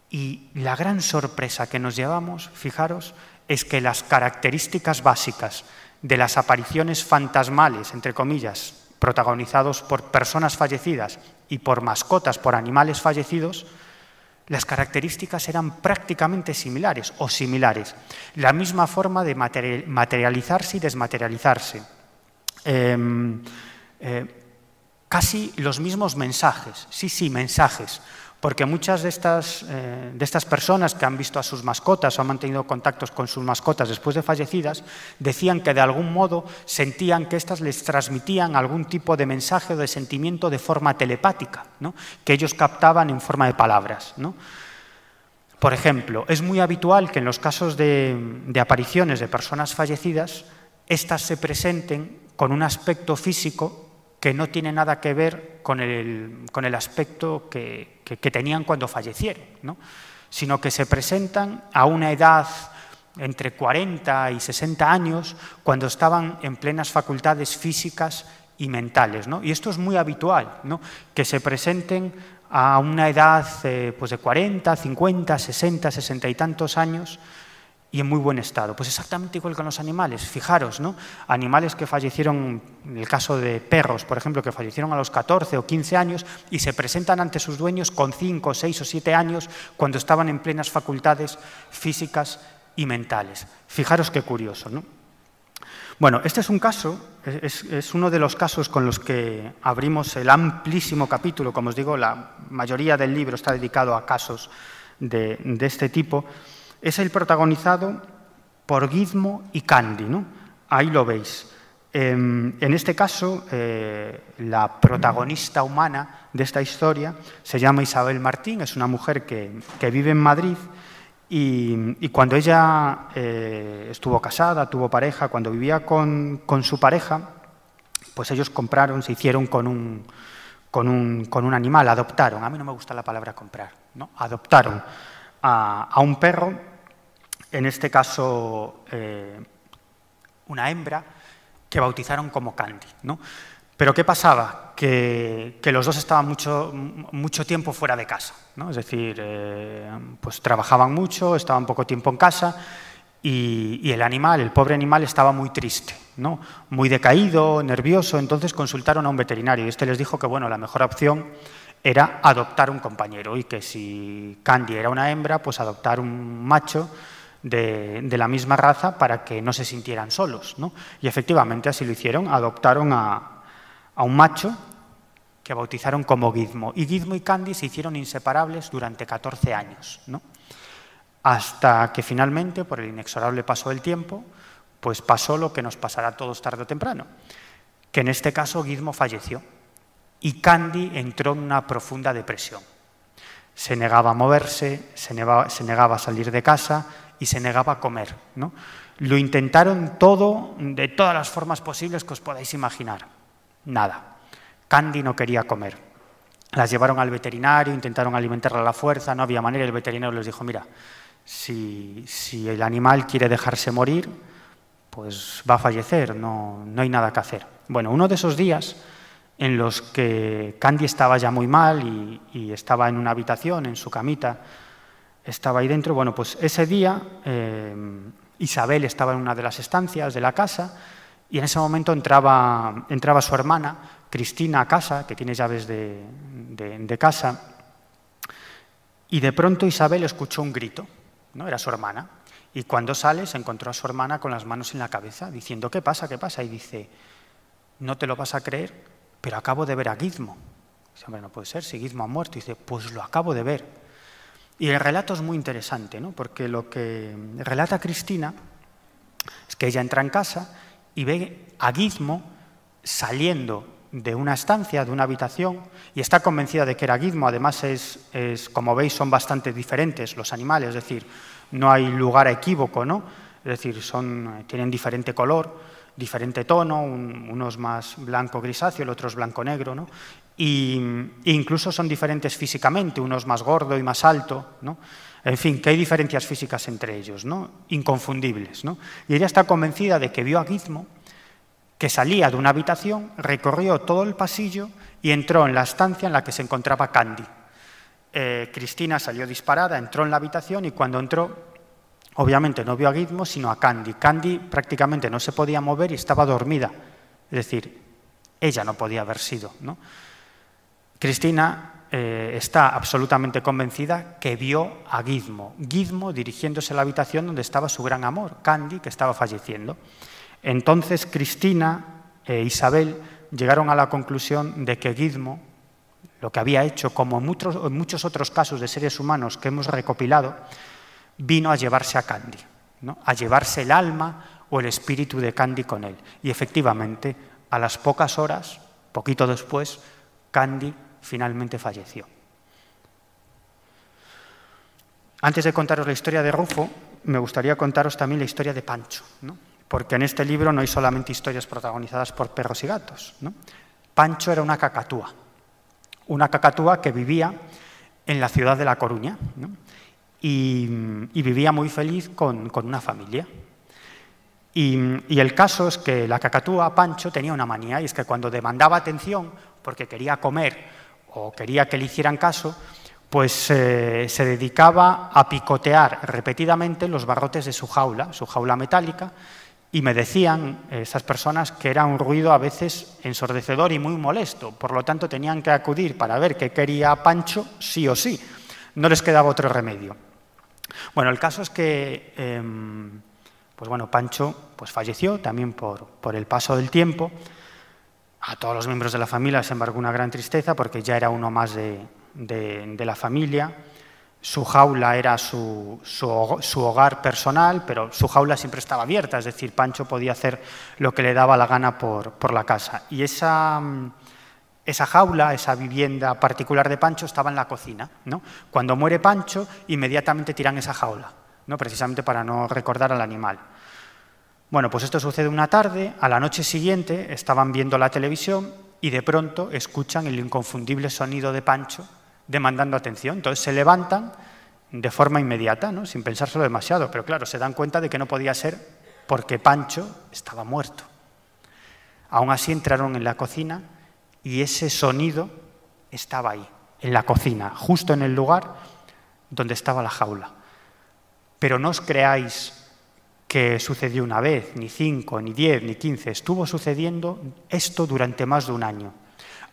Y la gran sorpresa que nos llevamos, fijaros, es que las características básicas de las apariciones fantasmales, entre comillas, protagonizados por personas fallecidas y por mascotas, por animales fallecidos, las características eran prácticamente similares o similares. La misma forma de materializarse y desmaterializarse. Casi los mismos mensajes, sí, mensajes, porque muchas de estas personas que han visto a sus mascotas o han mantenido contactos con sus mascotas después de fallecidas, decían que de algún modo sentían que éstas les transmitían algún tipo de mensaje o de sentimiento de forma telepática, ¿no? Que ellos captaban en forma de palabras, ¿no? Por ejemplo, es muy habitual que en los casos de apariciones de personas fallecidas, éstas se presenten con un aspecto físico que no tiene nada que ver con el aspecto que tenían cuando fallecieron, ¿no? Sino que se presentan a una edad entre 40 y 60 años, cuando estaban en plenas facultades físicas y mentales, ¿no? Y esto es muy habitual, ¿no? Que se presenten a una edad pues de 40, 50, 60, 60 y tantos años, y en muy buen estado. Pues exactamente igual con los animales. Fijaros, ¿no? Animales que fallecieron, en el caso de perros, por ejemplo, que fallecieron a los 14 o 15 años y se presentan ante sus dueños con 5, 6 o 7 años cuando estaban en plenas facultades físicas y mentales. Fijaros qué curioso, ¿no? Bueno, este es un caso, es uno de los casos con los que abrimos el amplísimo capítulo. Como os digo, la mayoría del libro está dedicado a casos de este tipo. Es el protagonizado por Gizmo y Candy, ¿no? Ahí lo veis. En este caso, la protagonista humana de esta historia se llama Isabel Martín, es una mujer que vive en Madrid y cuando ella estuvo casada, tuvo pareja, cuando vivía con su pareja, pues ellos se hicieron con un animal, adoptaron. A mí no me gusta la palabra comprar, ¿no? Adoptaron a un perro, en este caso una hembra, que bautizaron como Candy, ¿no? Pero ¿qué pasaba? Que los dos estaban mucho tiempo fuera de casa, ¿no? Es decir, pues trabajaban mucho, estaban poco tiempo en casa y el pobre animal estaba muy triste, ¿no? Muy decaído, nervioso, entonces consultaron a un veterinario y este les dijo que bueno, la mejor opción era adoptar un compañero y que si Candy era una hembra, pues adoptar un macho de la misma raza para que no se sintieran solos, ¿no? Y efectivamente así lo hicieron, adoptaron a un macho que bautizaron como Gizmo. Y Gizmo y Candy se hicieron inseparables durante 14 años, ¿no? Hasta que finalmente, por el inexorable paso del tiempo, pues pasó lo que nos pasará a todos tarde o temprano, que en este caso Gizmo falleció y Candy entró en una profunda depresión. Se negaba a moverse, se negaba a salir de casa y se negaba a comer, ¿no? Lo intentaron todo, de todas las formas posibles que os podáis imaginar. Nada. Candy no quería comer. Las llevaron al veterinario, intentaron alimentarla a la fuerza, no había manera. El veterinario les dijo, mira, si el animal quiere dejarse morir, pues va a fallecer, no hay nada que hacer. Bueno, uno de esos días en los que Candy estaba ya muy mal y estaba en una habitación, en su camita, estaba ahí dentro. Bueno, pues ese día Isabel estaba en una de las estancias de la casa y en ese momento entraba su hermana, Cristina, a casa, que tiene llaves de casa, y de pronto Isabel escuchó un grito, ¿no? Era su hermana, y cuando sale se encontró a su hermana con las manos en la cabeza, diciendo, ¿qué pasa? ¿Qué pasa? Y dice, no te lo vas a creer, pero acabo de ver a Gizmo. Dice, hombre, no puede ser, si Gizmo ha muerto. Y dice, pues lo acabo de ver. Y el relato es muy interesante, ¿no? Porque lo que relata Cristina es que ella entra en casa y ve a Gizmo saliendo de una estancia, de una habitación, y está convencida de que era Gizmo. Además, como veis, son bastante diferentes los animales, es decir, no hay lugar a equívoco, ¿no? Es decir, tienen diferente color, diferente tono, unos más blanco-grisáceo, el otro es blanco-negro, ¿no? E incluso son diferentes físicamente, uno es más gordo y más alto, ¿no? En fin, que hay diferencias físicas entre ellos, ¿no? Inconfundibles, ¿no? Y ella está convencida de que vio a Gizmo, que salía de una habitación, recorrió todo el pasillo y entró en la estancia en la que se encontraba Candy. Cristina salió disparada, entró en la habitación y cuando entró, obviamente no vio a Gizmo, sino a Candy. Candy prácticamente no se podía mover y estaba dormida. Es decir, ella no podía haber sido, ¿no? Cristina está absolutamente convencida que vio a Gizmo. Gizmo dirigiéndose a la habitación donde estaba su gran amor, Candy, que estaba falleciendo. Entonces Cristina e Isabel llegaron a la conclusión de que Gizmo, lo que había hecho, como en muchos otros casos de seres humanos que hemos recopilado, vino a llevarse a Candy, ¿no? A llevarse el alma o el espíritu de Candy con él. Y efectivamente, a las pocas horas, poquito después, Candy finalmente falleció. Antes de contaros la historia de Rufo, me gustaría contaros también la historia de Pancho, ¿no? Porque en este libro no hay solamente historias protagonizadas por perros y gatos, ¿no? Pancho era una cacatúa que vivía en la ciudad de La Coruña, ¿no? Y vivía muy feliz con una familia. Y el caso es que la cacatúa, Pancho, tenía una manía, y es que cuando demandaba atención, porque quería comer o quería que le hicieran caso, pues se dedicaba a picotear repetidamente los barrotes de su jaula metálica, y me decían esas personas que era un ruido a veces ensordecedor y muy molesto, por lo tanto tenían que acudir para ver qué quería Pancho sí o sí, no les quedaba otro remedio. Bueno, el caso es que pues bueno, Pancho pues falleció también por el paso del tiempo. A todos los miembros de la familia les embargó una gran tristeza porque ya era uno más de la familia. Su jaula era su hogar personal, pero su jaula siempre estaba abierta, es decir, Pancho podía hacer lo que le daba la gana por la casa. Y esa jaula, esa vivienda particular de Pancho estaba en la cocina, ¿no? Cuando muere Pancho, inmediatamente tiran esa jaula, ¿no? Precisamente para no recordar al animal. Bueno, pues esto sucede una tarde, a la noche siguiente estaban viendo la televisión y de pronto escuchan el inconfundible sonido de Pancho demandando atención. Entonces se levantan de forma inmediata, ¿no? Sin pensárselo demasiado, pero claro, se dan cuenta de que no podía ser porque Pancho estaba muerto. Aún así entraron en la cocina y ese sonido estaba ahí, en la cocina, justo en el lugar donde estaba la jaula. Pero no os creáis que sucedió una vez, ni 5, ni 10, ni 15. Estuvo sucediendo esto durante más de un año.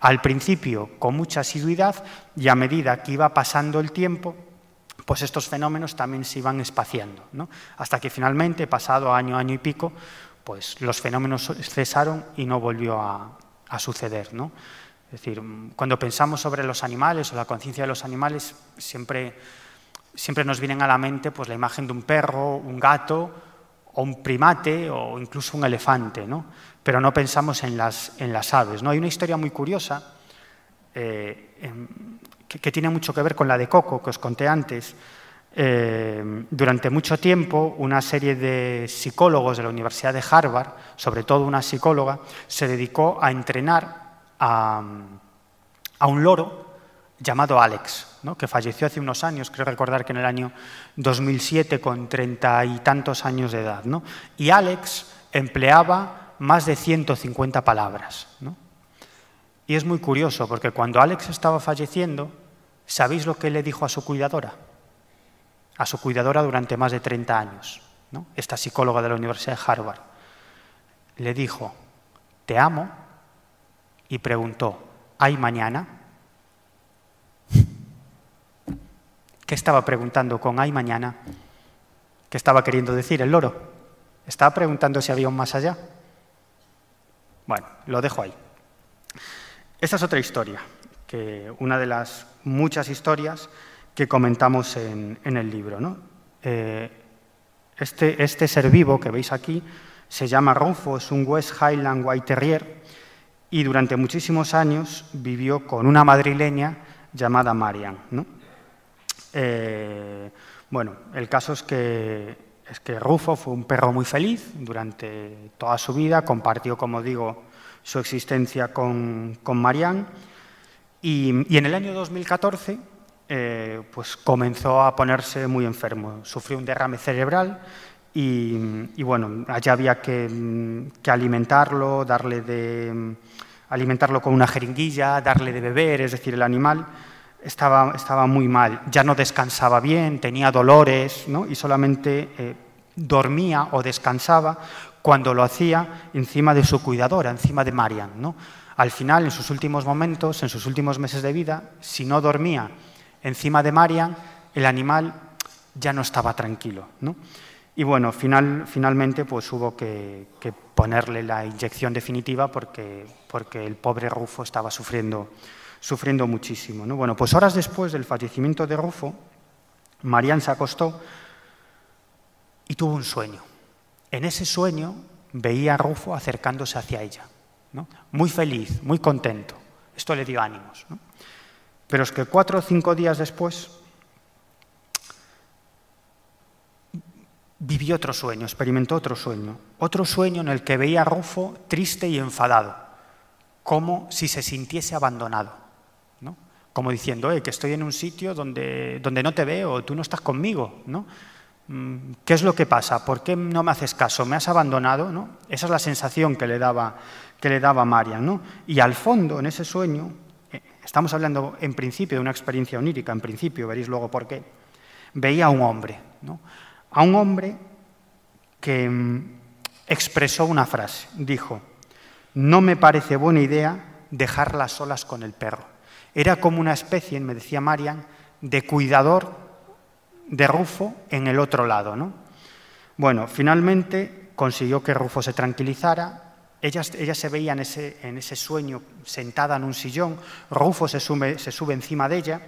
Al principio con mucha asiduidad y a medida que iba pasando el tiempo, pues estos fenómenos también se iban espaciando, ¿no? Hasta que finalmente, pasado año y pico, pues los fenómenos cesaron y no volvió a suceder, ¿no? Es decir, cuando pensamos sobre los animales o la conciencia de los animales, siempre nos vienen a la mente pues, la imagen de un perro, un gato, o un primate, o incluso un elefante, ¿no? Pero no pensamos en las aves, ¿no? Hay una historia muy curiosa que tiene mucho que ver con la de Coco, que os conté antes. Durante mucho tiempo, una serie de psicólogos de la Universidad de Harvard, sobre todo una psicóloga, se dedicó a entrenar a un loro llamado Alex, ¿no? Que falleció hace unos años, creo recordar que en el año 2007, con 30 y tantos años de edad, ¿no? Y Alex empleaba más de 150 palabras, ¿no? Y es muy curioso, porque cuando Alex estaba falleciendo, ¿sabéis lo que le dijo a su cuidadora? A su cuidadora durante más de 30 años, ¿no? Esta psicóloga de la Universidad de Harvard. Le dijo, te amo, y preguntó, ¿hay mañana? ¿Qué estaba preguntando con hay mañana? ¿Qué estaba queriendo decir el loro? ¿Estaba preguntando si había un más allá? Bueno, lo dejo ahí. Esta es otra historia, una de las muchas historias que comentamos en el libro, ¿no? Este ser vivo que veis aquí se llama Rufo, es un West Highland White Terrier y durante muchísimos años vivió con una madrileña llamada Marian, ¿no? Bueno, el caso es que Rufo fue un perro muy feliz durante toda su vida, compartió, como digo, su existencia con Marian y en el año 2014 pues comenzó a ponerse muy enfermo, sufrió un derrame cerebral y bueno, allá había que alimentarlo, alimentarlo con una jeringuilla, darle de beber, es decir, el animal estaba muy mal, ya no descansaba bien, tenía dolores, ¿no? Y solamente dormía o descansaba cuando lo hacía encima de su cuidadora, encima de Marian, ¿no? Al final, en sus últimos momentos, en sus últimos meses de vida, si no dormía encima de Marian, el animal ya no estaba tranquilo, ¿no? Y bueno, finalmente pues hubo que ponerle la inyección definitiva porque el pobre Rufo estaba sufriendo muchísimo, ¿no? Bueno, pues horas después del fallecimiento de Rufo, Marian se acostó y tuvo un sueño. En ese sueño veía a Rufo acercándose hacia ella, ¿no? Muy feliz, muy contento. Esto le dio ánimos, ¿no? Pero es que 4 o 5 días después vivió otro sueño, experimentó otro sueño en el que veía a Rufo triste y enfadado, como si se sintiese abandonado, ¿no? Como diciendo, que estoy en un sitio donde no te veo, tú no estás conmigo, ¿no? ¿Qué es lo que pasa? ¿Por qué no me haces caso? ¿Me has abandonado? ¿No? Esa es la sensación que le daba Marian, ¿no? Y al fondo, en ese sueño, estamos hablando en principio de una experiencia onírica, en principio, veréis luego por qué, veía a un hombre, ¿no? A un hombre que expresó una frase, dijo: no me parece buena idea dejarlas solas con el perro. Era como una especie, me decía Marian, de cuidador de Rufo en el otro lado, ¿no? Bueno, finalmente consiguió que Rufo se tranquilizara. Ella se veía en ese sueño sentada en un sillón. Rufo se sube encima de ella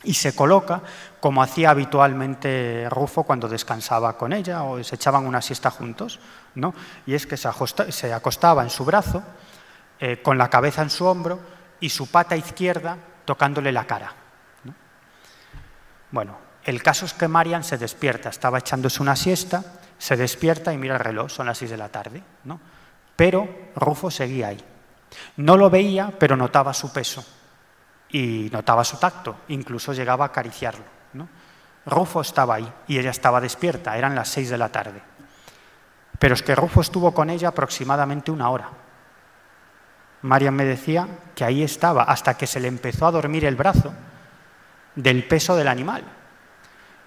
y se coloca como hacía habitualmente Rufo cuando descansaba con ella o se echaban una siesta juntos, ¿no? Y es que se acostaba en su brazo, con la cabeza en su hombro y su pata izquierda tocándole la cara, ¿no? Bueno, el caso es que Marian se despierta, estaba echándose una siesta, se despierta y mira el reloj, son las 6 de la tarde, ¿no? Pero Rufo seguía ahí. No lo veía, pero notaba su peso y notaba su tacto, incluso llegaba a acariciarlo, ¿no? Rufo estaba ahí y ella estaba despierta, eran las 6 de la tarde. Pero es que Rufo estuvo con ella aproximadamente 1 hora. Marian me decía que ahí estaba hasta que se le empezó a dormir el brazo del peso del animal.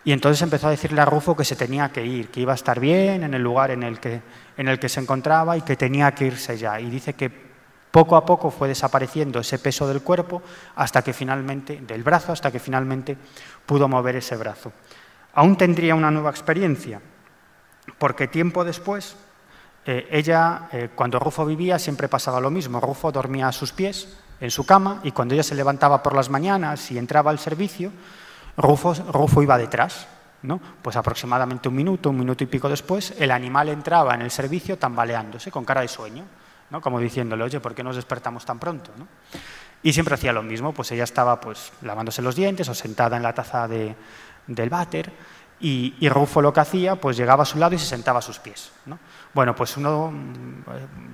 Y entonces empezó a decirle a Rufo que se tenía que ir, que iba a estar bien en el lugar en el que se encontraba y que tenía que irse ya. Y dice que poco a poco fue desapareciendo ese peso del cuerpo del brazo, hasta que finalmente pudo mover ese brazo. Aún tendría una nueva experiencia, porque tiempo después, cuando Rufo vivía, siempre pasaba lo mismo. Rufo dormía a sus pies, en su cama, y cuando ella se levantaba por las mañanas y entraba al servicio, Rufo iba detrás, ¿no? Pues aproximadamente un minuto y pico después, el animal entraba en el servicio tambaleándose, con cara de sueño, ¿no? Como diciéndole, oye, ¿por qué nos despertamos tan pronto, ¿no? Y siempre hacía lo mismo, pues ella estaba pues lavándose los dientes o sentada en la taza del váter, y Rufo lo que hacía, pues llegaba a su lado y se sentaba a sus pies, ¿no? Bueno, pues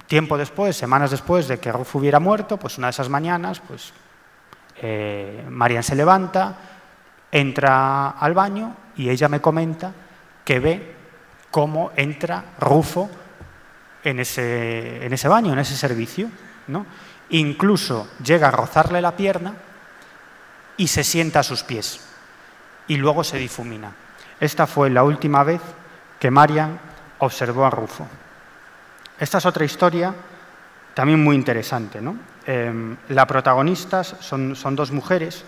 tiempo después, semanas después de que Rufo hubiera muerto, pues una de esas mañanas, pues Marian se levanta, entra al baño y ella me comenta que ve cómo entra Rufo en ese baño, en ese servicio, ¿no? Incluso llega a rozarle la pierna y se sienta a sus pies y luego se difumina. Esta fue la última vez que Marian observó a Rufo. Esta es otra historia también muy interesante, ¿no? Las protagonistas son 2 mujeres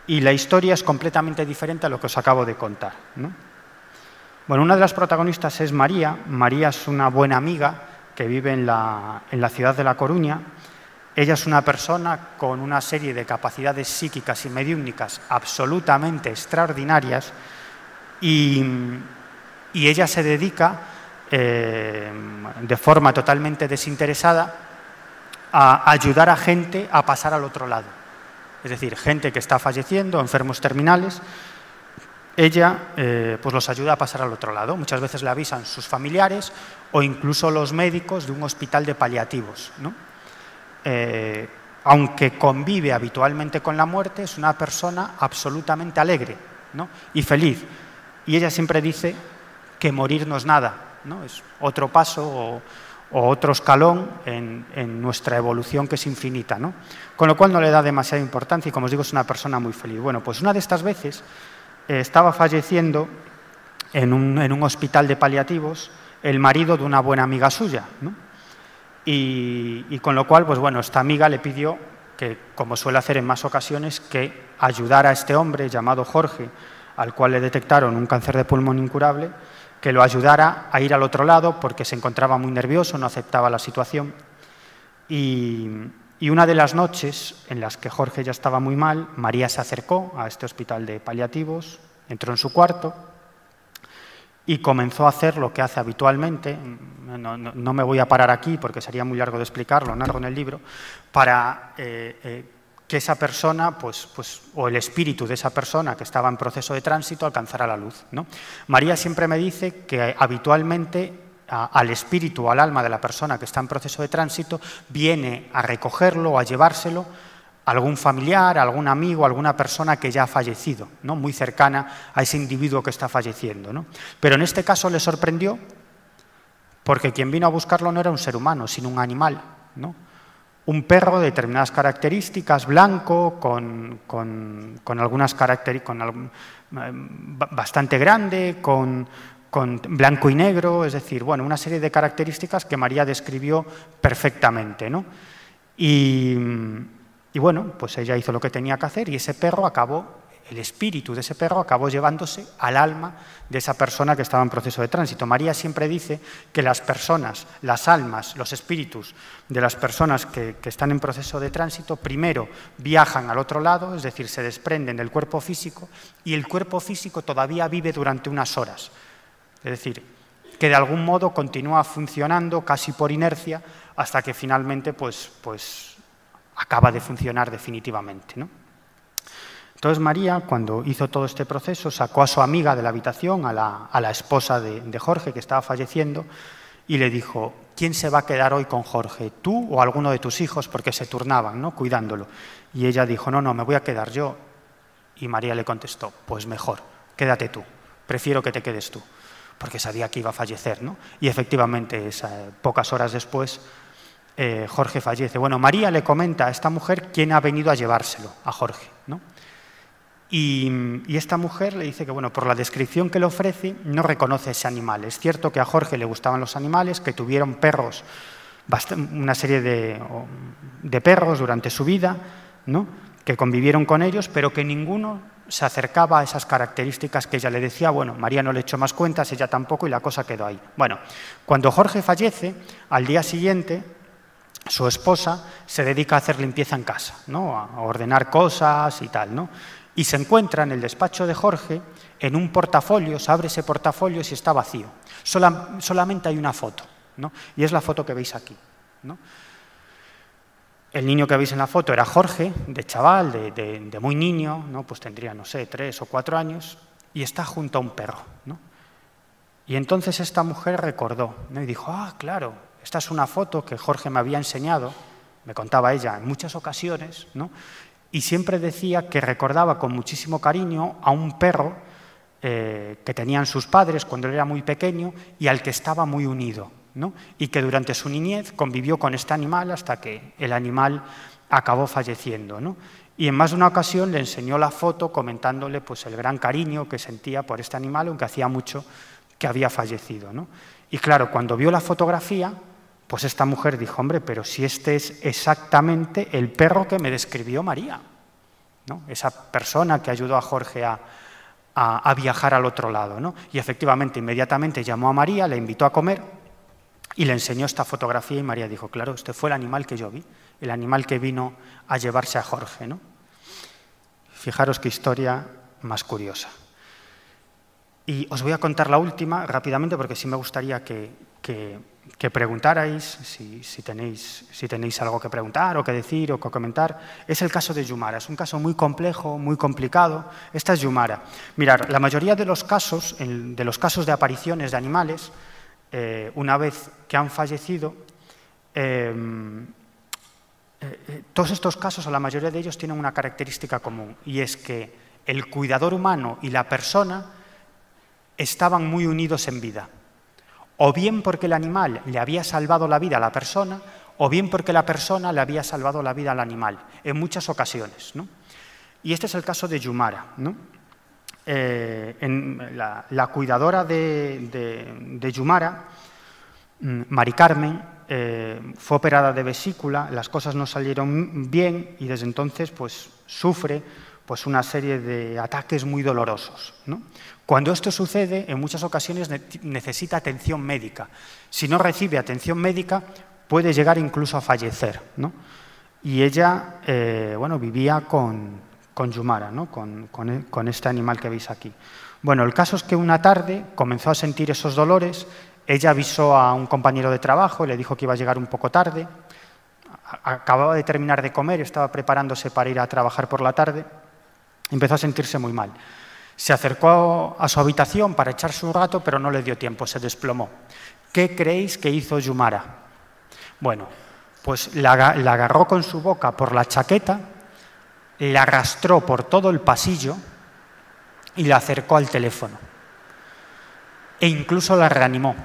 y la historia es completamente diferente a lo que os acabo de contar, ¿no? Bueno, una de las protagonistas es María. María es una buena amiga que vive en la ciudad de La Coruña Ella es una persona con una serie de capacidades psíquicas y mediúmnicas absolutamente extraordinarias y ella se dedica de forma totalmente desinteresada a ayudar a gente a pasar al otro lado. Es decir, gente que está falleciendo, enfermos terminales, ella pues los ayuda a pasar al otro lado. Muchas veces le avisan sus familiares o incluso los médicos de un hospital de paliativos, ¿no? Aunque convive habitualmente con la muerte, es una persona absolutamente alegre, ¿no? Y feliz. Y ella siempre dice que morir no es nada, ¿no? Es otro paso o otro escalón en nuestra evolución, que es infinita, ¿no? Con lo cual no le da demasiada importancia y, como os digo, es una persona muy feliz. Bueno, pues una de estas veces estaba falleciendo en un hospital de paliativos el marido de una buena amiga suya, ¿no? Y con lo cual, pues bueno, esta amiga le pidió que, como suele hacer en más ocasiones, que ayudara a este hombre llamado Jorge, al cual le detectaron un cáncer de pulmón incurable, que lo ayudara a ir al otro lado porque se encontraba muy nervioso, no aceptaba la situación. Y una de las noches en las que Jorge ya estaba muy mal, María se acercó a este hospital de paliativos, entró en su cuarto y comenzó a hacer lo que hace habitualmente. No me voy a parar aquí porque sería muy largo de explicarlo, narro en el libro, para que esa persona, o el espíritu de esa persona que estaba en proceso de tránsito, alcanzara la luz, ¿no? María siempre me dice que habitualmente al espíritu o al alma de la persona que está en proceso de tránsito viene a recogerlo o a llevárselo algún familiar, algún amigo, alguna persona que ya ha fallecido, ¿no? Muy cercana a ese individuo que está falleciendo, ¿no? Pero en este caso le sorprendió porque quien vino a buscarlo no era un ser humano, sino un animal, ¿no? Un perro de determinadas características, blanco, con algunas características, bastante grande, con blanco y negro, es decir, bueno, una serie de características que María describió perfectamente, ¿no? Y bueno, pues ella hizo lo que tenía que hacer y ese perro acabó, el espíritu de ese perro acabó llevándose al alma de esa persona que estaba en proceso de tránsito. María siempre dice que las personas, las almas, los espíritus de las personas que están en proceso de tránsito, primero viajan al otro lado, es decir, se desprenden del cuerpo físico y el cuerpo físico todavía vive durante unas horas. Es decir, que de algún modo continúa funcionando casi por inercia hasta que finalmente pues acaba de funcionar definitivamente, ¿no? Entonces María, cuando hizo todo este proceso, sacó a su amiga de la habitación, a la esposa de Jorge, que estaba falleciendo, y le dijo: ¿quién se va a quedar hoy con Jorge? ¿Tú o alguno de tus hijos? Porque se turnaban, ¿no?, cuidándolo. Y ella dijo: no, me voy a quedar yo. Y María le contestó: pues mejor, quédate tú, prefiero que te quedes tú, porque sabía que iba a fallecer, ¿no? Y efectivamente, pocas horas después, Jorge fallece. Bueno, María le comenta a esta mujer quién ha venido a llevárselo a Jorge, ¿no? Y esta mujer le dice que, bueno, por la descripción que le ofrece, no reconoce ese animal. Es cierto que a Jorge le gustaban los animales, que tuvieron perros, una serie de perros durante su vida, ¿no?, que convivieron con ellos, pero que ninguno se acercaba a esas características que ella le decía. Bueno, María no le echó más cuentas, ella tampoco, y la cosa quedó ahí. Bueno, cuando Jorge fallece, al día siguiente, su esposa se dedica a hacer limpieza en casa, ¿no?, a ordenar cosas y tal, ¿no? Y se encuentra en el despacho de Jorge, en un portafolio, se abre ese portafolio y está vacío. Solamente hay una foto, ¿no? Y es la foto que veis aquí, ¿no? El niño que veis en la foto era Jorge, de chaval, de muy niño, ¿no? Pues tendría, no sé, 3 o 4 años, y está junto a un perro, ¿no? Y entonces esta mujer recordó, ¿no?, y dijo: ah, claro, esta es una foto que Jorge me había enseñado, me contaba ella, en muchas ocasiones, ¿no?, y siempre decía que recordaba con muchísimo cariño a un perro que tenían sus padres cuando él era muy pequeño y al que estaba muy unido, ¿no?, y que durante su niñez convivió con este animal hasta que el animal acabó falleciendo, ¿no? Y en más de una ocasión le enseñó la foto comentándole pues el gran cariño que sentía por este animal, aunque hacía mucho que había fallecido, ¿no? Y claro, cuando vio la fotografía, pues esta mujer dijo: hombre, pero si este es exactamente el perro que me describió María, ¿no?, esa persona que ayudó a Jorge a viajar al otro lado, ¿no? Y efectivamente, inmediatamente llamó a María, le invitó a comer y le enseñó esta fotografía y María dijo, claro, este fue el animal que yo vi, el animal que vino a llevarse a Jorge, ¿no? Fijaros qué historia más curiosa. Y os voy a contar la última rápidamente porque sí me gustaría que preguntarais, si tenéis algo que preguntar o que decir o que comentar. Es el caso de Yumara. Es un caso muy complejo, muy complicado. Esta es Yumara. Mirad, la mayoría de los casos de apariciones de animales, una vez que han fallecido, todos estos casos, o la mayoría de ellos, tienen una característica común, y es que el cuidador humano y la persona estaban muy unidos en vida. O bien porque el animal le había salvado la vida a la persona, o bien porque la persona le había salvado la vida al animal, en muchas ocasiones, ¿no? Y este es el caso de Yumara, ¿no? La cuidadora de Yumara, Mari Carmen, fue operada de vesícula, las cosas no salieron bien y desde entonces pues, sufre pues, una serie de ataques muy dolorosos, ¿no? Cuando esto sucede, en muchas ocasiones necesita atención médica. Si no recibe atención médica, puede llegar incluso a fallecer, ¿no? Y ella bueno, vivía con Yumara, ¿no? con este animal que veis aquí. Bueno, el caso es que una tarde comenzó a sentir esos dolores. Ella avisó a un compañero de trabajo, le dijo que iba a llegar un poco tarde. Acababa de terminar de comer, estaba preparándose para ir a trabajar por la tarde. Empezó a sentirse muy mal. Se acercó a su habitación para echarse un rato, pero no le dio tiempo, se desplomó. ¿Qué creéis que hizo Yumara? Bueno, pues la agarró con su boca por la chaqueta, la arrastró por todo el pasillo y la acercó al teléfono. E incluso la reanimó.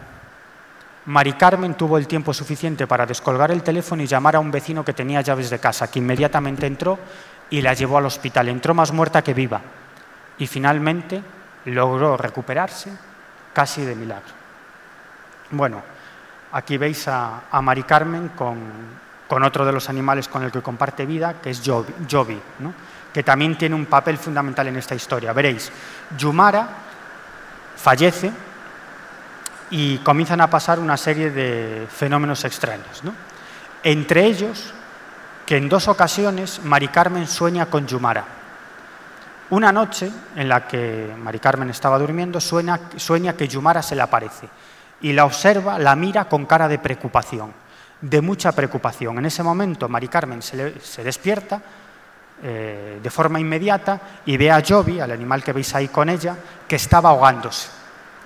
Mari Carmen tuvo el tiempo suficiente para descolgar el teléfono y llamar a un vecino que tenía llaves de casa, que inmediatamente entró y la llevó al hospital. Entró más muerta que viva y finalmente logró recuperarse casi de milagro. Bueno, aquí veis a Mari Carmen con otro de los animales con el que comparte vida, que es Jovi, ¿no? Que también tiene un papel fundamental en esta historia. Veréis, Yumara fallece y comienzan a pasar una serie de fenómenos extraños, ¿no? Entre ellos, que en 2 ocasiones Mari Carmen sueña con Yumara. Una noche en la que Mari Carmen estaba durmiendo, sueña que Yumara se le aparece y la observa, la mira con cara de preocupación, de mucha preocupación. En ese momento Mari Carmen se despierta de forma inmediata y ve a Jovi, al animal que veis ahí con ella, que estaba ahogándose,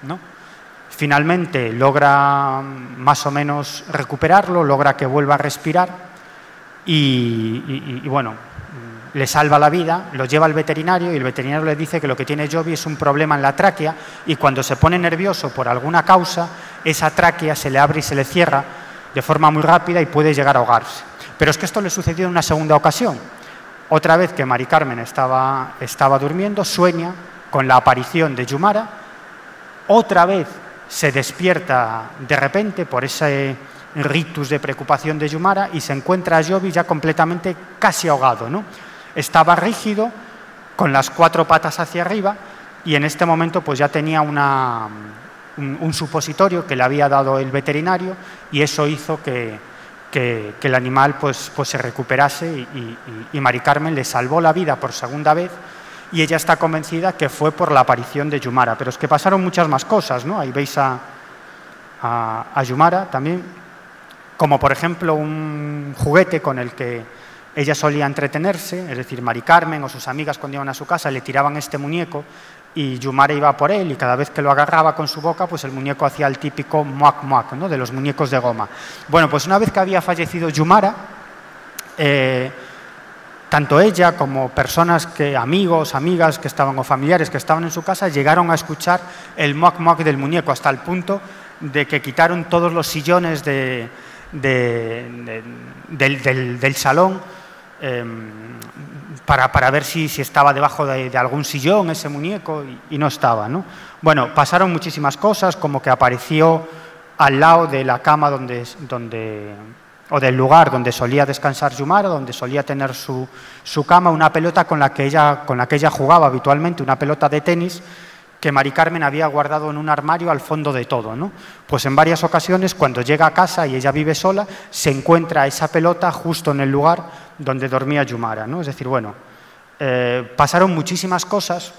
¿no? Finalmente logra más o menos recuperarlo, logra que vuelva a respirar y bueno, le salva la vida, lo lleva al veterinario y el veterinario le dice que lo que tiene Jovi es un problema en la tráquea y cuando se pone nervioso por alguna causa, esa tráquea se le abre y se le cierra de forma muy rápida y puede llegar a ahogarse. Pero es que esto le sucedió en una segunda ocasión. Otra vez que Mari Carmen estaba durmiendo, sueña con la aparición de Yumara, otra vez se despierta de repente por ese rictus de preocupación de Yumara y se encuentra a Jovi ya completamente casi ahogado, ¿no? Estaba rígido, con las 4 patas hacia arriba y en este momento pues ya tenía un supositorio que le había dado el veterinario y eso hizo que el animal pues se recuperase y Mari Carmen le salvó la vida por segunda vez y ella está convencida que fue por la aparición de Yumara. Pero es que pasaron muchas más cosas, ¿no? Ahí veis a Yumara también, como por ejemplo un juguete con el que ella solía entretenerse, es decir, Mari Carmen o sus amigas cuando iban a su casa le tiraban este muñeco y Yumara iba por él y cada vez que lo agarraba con su boca, pues el muñeco hacía el típico muac muac, ¿no? De los muñecos de goma. Bueno, pues una vez que había fallecido Yumara, tanto ella como personas amigos, amigas que estaban o familiares que estaban en su casa llegaron a escuchar el muac muac del muñeco hasta el punto de que quitaron todos los sillones del salón para ver si estaba debajo de algún sillón ese muñeco y no estaba, ¿no? Bueno, pasaron muchísimas cosas, como que apareció al lado de la cama o del lugar donde solía descansar Yumara, donde solía tener su cama, una pelota con la que ella jugaba habitualmente, una pelota de tenis que Mari Carmen había guardado en un armario al fondo de todo, ¿no? Pues en varias ocasiones, cuando llega a casa y ella vive sola, se encuentra esa pelota justo en el lugar donde dormía Yumara, ¿no? Es decir, bueno, pasaron muchísimas cosas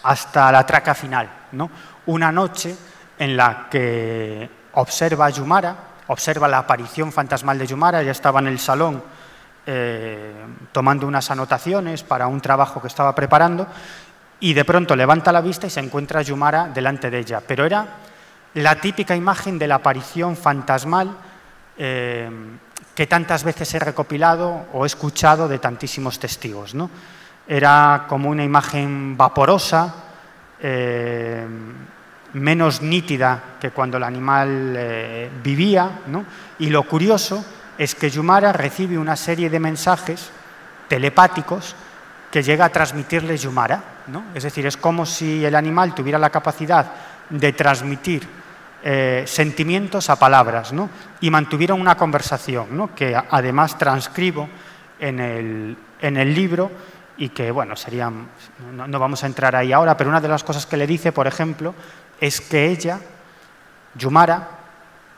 hasta la traca final, ¿no? Una noche en la que observa a Yumara, observa la aparición fantasmal de Yumara, ella estaba en el salón tomando unas anotaciones para un trabajo que estaba preparando, y de pronto levanta la vista y se encuentra a Yumara delante de ella. Pero era la típica imagen de la aparición fantasmal que tantas veces he recopilado o he escuchado de tantísimos testigos, ¿no? Era como una imagen vaporosa, menos nítida que cuando el animal vivía, ¿no? Y lo curioso es que Yumara recibe una serie de mensajes telepáticos que llega a transmitirle Yumara, ¿no? Es decir, es como si el animal tuviera la capacidad de transmitir sentimientos a palabras, ¿no? Y mantuvieron una conversación, ¿no? Que además transcribo en el libro y que, bueno, no vamos a entrar ahí ahora, pero una de las cosas que le dice, por ejemplo, es que ella, Yumara,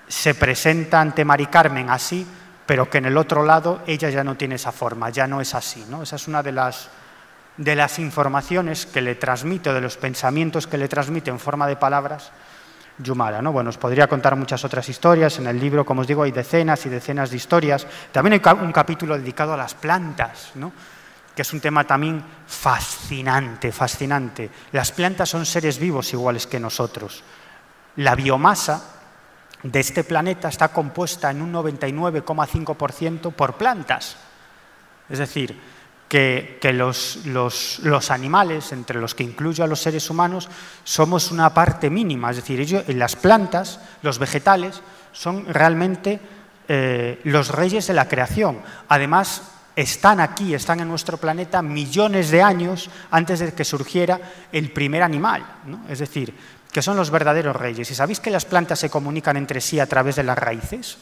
se presenta ante Mari Carmen así, pero que en el otro lado ella ya no tiene esa forma, ya no es así, ¿no? Esa es una de las informaciones que le transmite, de los pensamientos que le transmite en forma de palabras Yumara, ¿no? Bueno, os podría contar muchas otras historias. En el libro, como os digo, hay decenas y decenas de historias. También hay un capítulo dedicado a las plantas, ¿no? Que es un tema también fascinante, fascinante. Las plantas son seres vivos iguales que nosotros. La biomasa de este planeta está compuesta en un 99,5% por plantas. Es decir, que los animales, entre los que incluyo a los seres humanos, somos una parte mínima. Es decir, las plantas, los vegetales, son realmente los reyes de la creación. Además, están aquí, están en nuestro planeta millones de años antes de que surgiera el primer animal, ¿no? Es decir, que son los verdaderos reyes. ¿Y sabéis que las plantas se comunican entre sí a través de las raíces?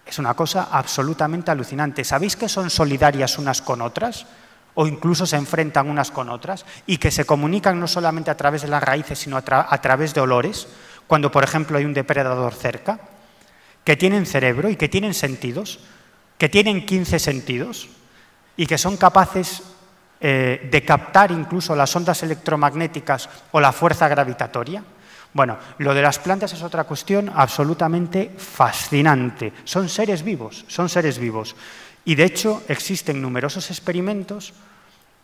Es una cosa absolutamente alucinante. ¿Sabéis que son solidarias unas con otras? O incluso se enfrentan unas con otras, y que se comunican no solamente a través de las raíces, sino a través de olores. Cuando, por ejemplo, hay un depredador cerca, que tienen cerebro y que tienen sentidos, que tienen 15 sentidos y que son capaces de captar incluso las ondas electromagnéticas o la fuerza gravitatoria. Bueno, lo de las plantas es otra cuestión absolutamente fascinante. Son seres vivos, son seres vivos. Y de hecho existen numerosos experimentos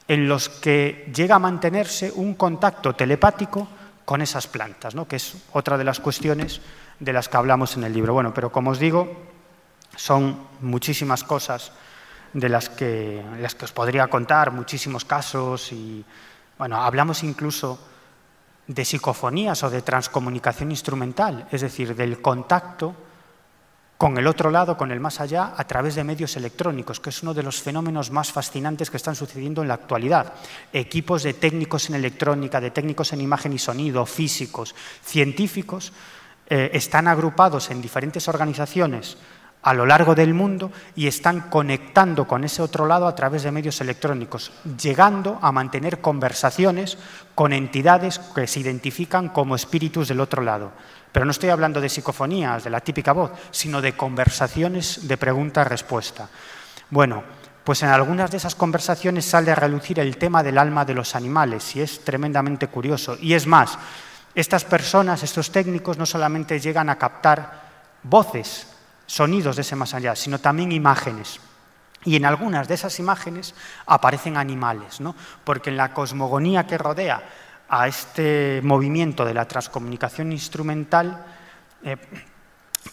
en los que llega a mantenerse un contacto telepático con esas plantas, ¿no? Que es otra de las cuestiones de las que hablamos en el libro. Bueno, pero como os digo, son muchísimas cosas de las que os podría contar, muchísimos casos, y bueno, hablamos incluso de psicofonías o de transcomunicación instrumental, es decir, del contacto con el otro lado, con el más allá, a través de medios electrónicos, que es uno de los fenómenos más fascinantes que están sucediendo en la actualidad. Equipos de técnicos en electrónica, de técnicos en imagen y sonido, físicos, científicos, están agrupados en diferentes organizaciones a lo largo del mundo y están conectando con ese otro lado a través de medios electrónicos, llegando a mantener conversaciones con entidades que se identifican como espíritus del otro lado. Pero no estoy hablando de psicofonías, de la típica voz, sino de conversaciones de pregunta-respuesta. Bueno, pues en algunas de esas conversaciones sale a relucir el tema del alma de los animales, y es tremendamente curioso. Y es más, estas personas, estos técnicos, no solamente llegan a captar voces, sonidos de ese más allá, sino también imágenes. Y en algunas de esas imágenes aparecen animales, ¿no? Porque en la cosmogonía que rodea a este movimiento de la transcomunicación instrumental,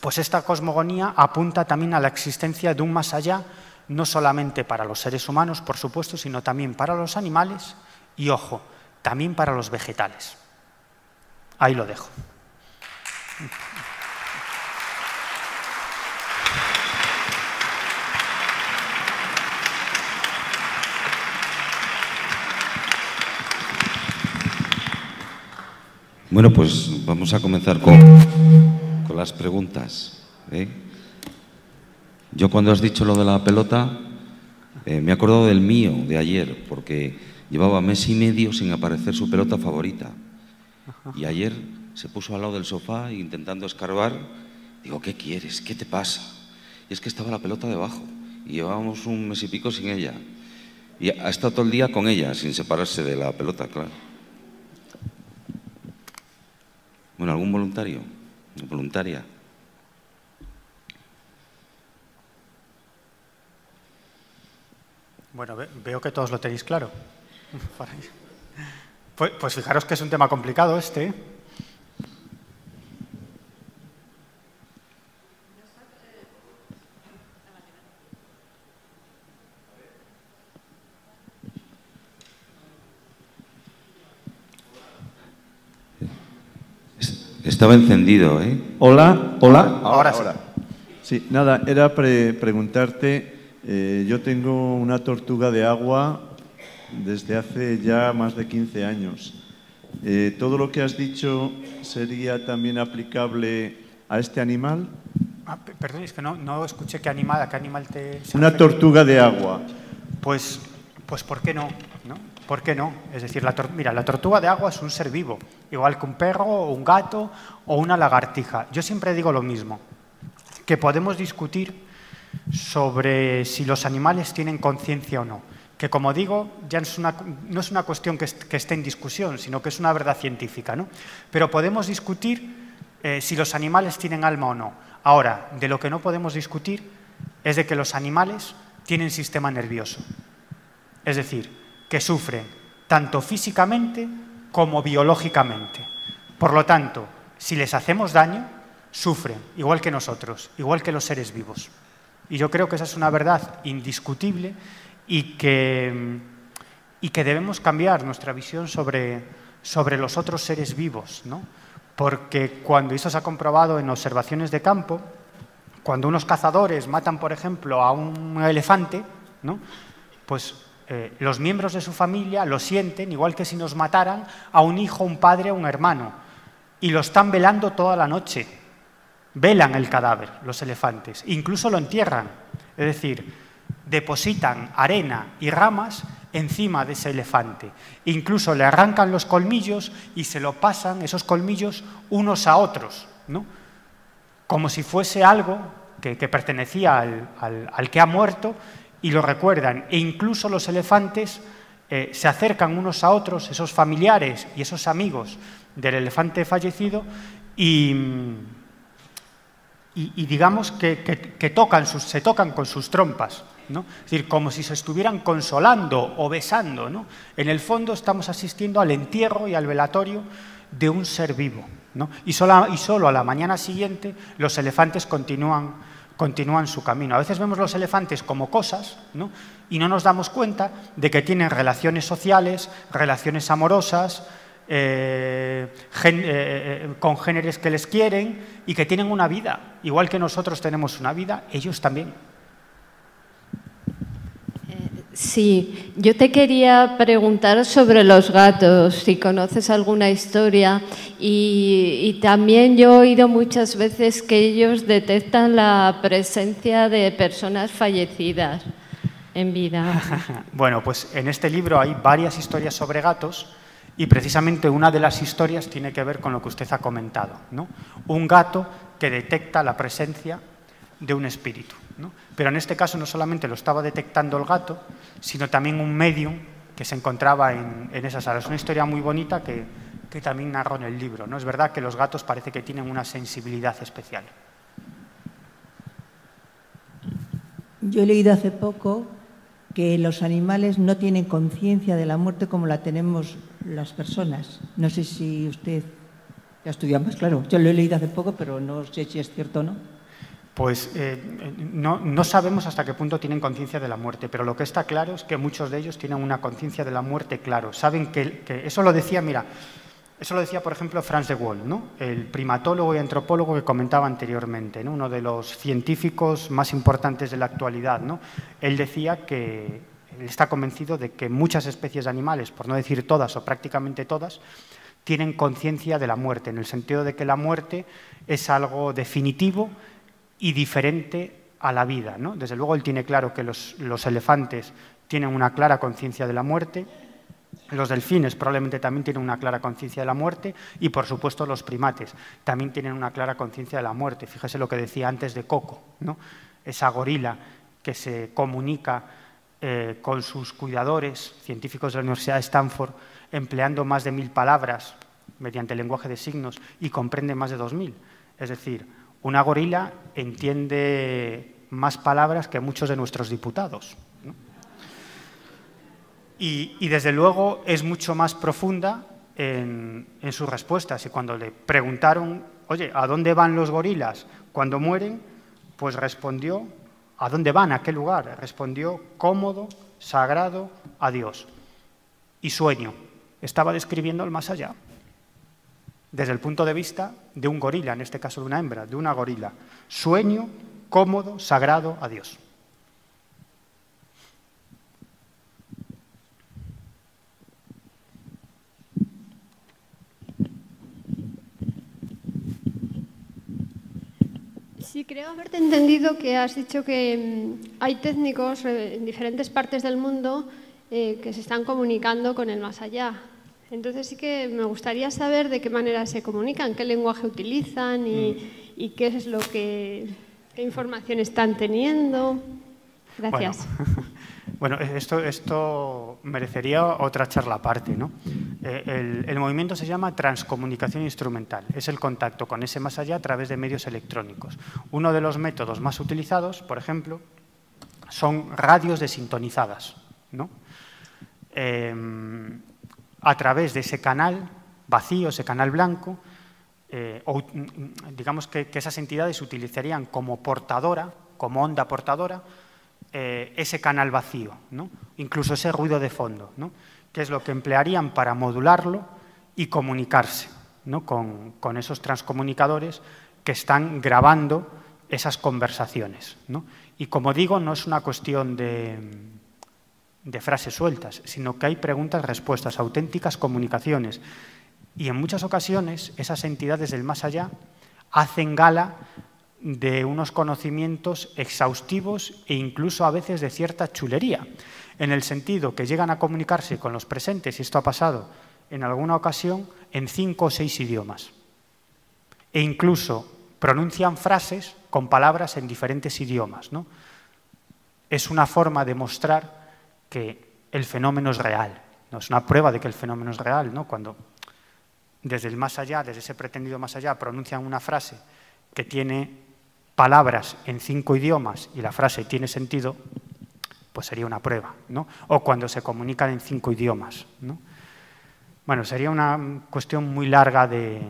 pues esta cosmogonía apunta también a la existencia de un más allá, no solamente para los seres humanos, por supuesto, sino también para los animales y, ojo, también para los vegetales. Ahí lo dejo. Bueno, pues vamos a comenzar con las preguntas, ¿eh? Yo cuando has dicho lo de la pelota, me he acordado del mío de ayer, porque Llevaba mes y medio sin aparecer su pelota favorita. Y ayer se puso al lado del sofá intentando escarbar. Digo, ¿qué quieres? ¿Qué te pasa? Y es que estaba la pelota debajo y llevábamos un mes y pico sin ella. Y ha estado todo el día con ella, sin separarse de la pelota, claro. Bueno, ¿algún voluntario? ¿Voluntaria? Bueno, veo que todos lo tenéis claro. Pues fijaros que es un tema complicado este, ¿eh? Estaba encendido, ¿eh? Hola, hola. Ahora sí. Sí, nada, era preguntarte, yo tengo una tortuga de agua desde hace ya más de 15 años. ¿Todo lo que has dicho sería también aplicable a este animal? Perdón, es que no escuché a qué animal te... Una tortuga de agua. Pues ¿por qué no? ¿Por qué no? Es decir, mira, la tortuga de agua es un ser vivo, igual que un perro o un gato o una lagartija. Yo siempre digo lo mismo, que podemos discutir sobre si los animales tienen conciencia o no, que como digo, ya no es una cuestión que esté en discusión, sino que es una verdad científica, ¿no? Pero podemos discutir si los animales tienen alma o no. Ahora, de lo que no podemos discutir es de que los animales tienen sistema nervioso. Es decir, que sufren tanto físicamente como biológicamente. Por lo tanto, si les hacemos daño, sufren, igual que nosotros, igual que los seres vivos. Y yo creo que esa es una verdad indiscutible y que debemos cambiar nuestra visión sobre los otros seres vivos, ¿no? Porque cuando eso se ha comprobado en observaciones de campo, cuando unos cazadores matan, por ejemplo, a un elefante, ¿no? Pues los miembros de su familia lo sienten, igual que si nos mataran a un hijo, un padre o un hermano, y lo están velando toda la noche. Velan el cadáver, los elefantes, incluso lo entierran, es decir, depositan arena y ramas encima de ese elefante. Incluso le arrancan los colmillos y se lo pasan, esos colmillos, unos a otros, ¿no? Como si fuese algo que pertenecía al que ha muerto, y lo recuerdan. E incluso los elefantes se acercan unos a otros, esos familiares y esos amigos del elefante fallecido, y digamos que se tocan con sus trompas, ¿no? Es decir, como si se estuvieran consolando o besando, ¿no? En el fondo estamos asistiendo al entierro y al velatorio de un ser vivo, ¿no? Y solo a la mañana siguiente los elefantes continúan su camino. A veces vemos los elefantes como cosas, ¿no? Y no nos damos cuenta de que tienen relaciones sociales, relaciones amorosas, congéneres que les quieren y que tienen una vida. Igual que nosotros tenemos una vida, ellos también. Sí, yo te quería preguntar sobre los gatos, si conoces alguna historia, y también yo he oído muchas veces que ellos detectan la presencia de personas fallecidas en vida. Bueno, pues en este libro hay varias historias sobre gatos y precisamente una de las historias tiene que ver con lo que usted ha comentado, ¿no? Un gato que detecta la presencia de un espíritu, ¿no? Pero en este caso no solamente lo estaba detectando el gato, sino también un medium que se encontraba en esa sala. Es una historia muy bonita que también narro en el libro, ¿no? Es verdad que los gatos parece que tienen una sensibilidad especial. Yo he leído hace poco que los animales no tienen conciencia de la muerte como la tenemos las personas. No sé si usted ha estudiado más, claro. Yo lo he leído hace poco, pero no sé si es cierto o no. Pues no sabemos hasta qué punto tienen conciencia de la muerte, pero lo que está claro es que muchos de ellos tienen una conciencia de la muerte, claro. Saben que eso lo decía, mira, eso lo decía, por ejemplo, Franz de Waal, ¿no? El primatólogo y antropólogo que comentaba anteriormente, ¿no? Uno de los científicos más importantes de la actualidad, ¿no? Él decía que él está convencido de que muchas especies de animales, por no decir todas o prácticamente todas, tienen conciencia de la muerte, en el sentido de que la muerte es algo definitivo y diferente a la vida, ¿no? Desde luego él tiene claro que los elefantes tienen una clara conciencia de la muerte Los delfines probablemente también tienen una clara conciencia de la muerte y, por supuesto, los primates también tienen una clara conciencia de la muerte. Fíjese lo que decía antes de Coco, ¿no? Esa gorila que se comunica con sus cuidadores, científicos de la Universidad de Stanford, empleando más de 1000 palabras mediante el lenguaje de signos y comprende más de 2000. Es decir, una gorila entiende más palabras que muchos de nuestros diputados, ¿no? Y desde luego es mucho más profunda en sus respuestas. Y cuando le preguntaron, oye, ¿a dónde van los gorilas cuando mueren? Pues respondió, ¿a dónde van? ¿A qué lugar? Respondió, cómodo, sagrado, a Dios. Y sueño. Estaba describiendo el más allá. Desde el punto de vista de un gorila, en este caso de una hembra, de una gorila. Sueño, cómodo, sagrado, a Dios. Sí, creo haberte entendido que has dicho que hay técnicos en diferentes partes del mundo que se están comunicando con el más allá. Entonces sí que me gustaría saber de qué manera se comunican, qué lenguaje utilizan y qué es lo que, qué información están teniendo. Gracias. Bueno, esto merecería otra charla aparte, ¿no? El movimiento se llama transcomunicación instrumental. Es el contacto con ese más allá a través de medios electrónicos. Uno de los métodos más utilizados, por ejemplo, son radios desintonizadas, ¿no? A través de ese canal vacío, ese canal blanco, digamos que esas entidades utilizarían como portadora, como onda portadora, ese canal vacío, ¿no? Incluso ese ruido de fondo, ¿no? Que es lo que emplearían para modularlo y comunicarse, ¿no? con esos transcomunicadores que están grabando esas conversaciones, ¿no? Y como digo, no es una cuestión de frases sueltas, sino que hay preguntas-respuestas, auténticas comunicaciones. Y en muchas ocasiones esas entidades del más allá hacen gala de unos conocimientos exhaustivos e incluso a veces de cierta chulería, en el sentido que llegan a comunicarse con los presentes, y esto ha pasado en alguna ocasión, en 5 o 6 idiomas. E incluso pronuncian frases con palabras en diferentes idiomas, ¿no? Es una forma de mostrar que el fenómeno es real, ¿no? Es una prueba de que el fenómeno es real, ¿no? Cuando desde el más allá, desde ese pretendido más allá, pronuncian una frase que tiene palabras en 5 idiomas y la frase tiene sentido, pues sería una prueba, ¿no? O cuando se comunican en 5 idiomas, ¿no? Bueno, sería una cuestión muy larga de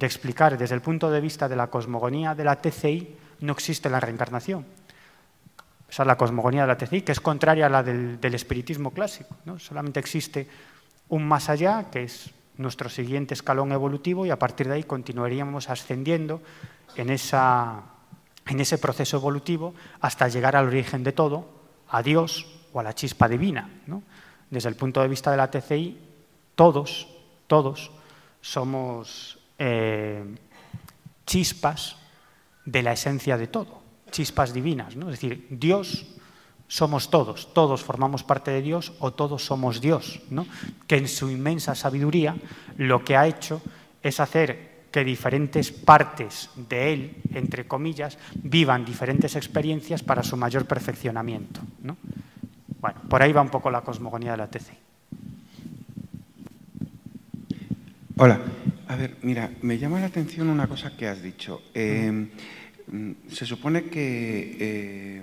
explicar. Desde el punto de vista de la cosmogonía de la TCI, no existe la reencarnación. Esa es la cosmogonía de la TCI, que es contraria a la del espiritismo clásico, ¿no? Solamente existe un más allá, que es nuestro siguiente escalón evolutivo, y a partir de ahí continuaríamos ascendiendo en ese proceso evolutivo hasta llegar al origen de todo, a Dios o a la chispa divina, ¿no? Desde el punto de vista de la TCI, todos somos chispas de la esencia de todo, chispas divinas, ¿no? Es decir, Dios somos todos formamos parte de Dios o todos somos Dios, ¿no? Que en su inmensa sabiduría lo que ha hecho es hacer que diferentes partes de él, entre comillas, vivan diferentes experiencias para su mayor perfeccionamiento, ¿no? Bueno, por ahí va un poco la cosmogonía de la TCI. Hola. A ver, mira, me llama la atención una cosa que has dicho. Se supone que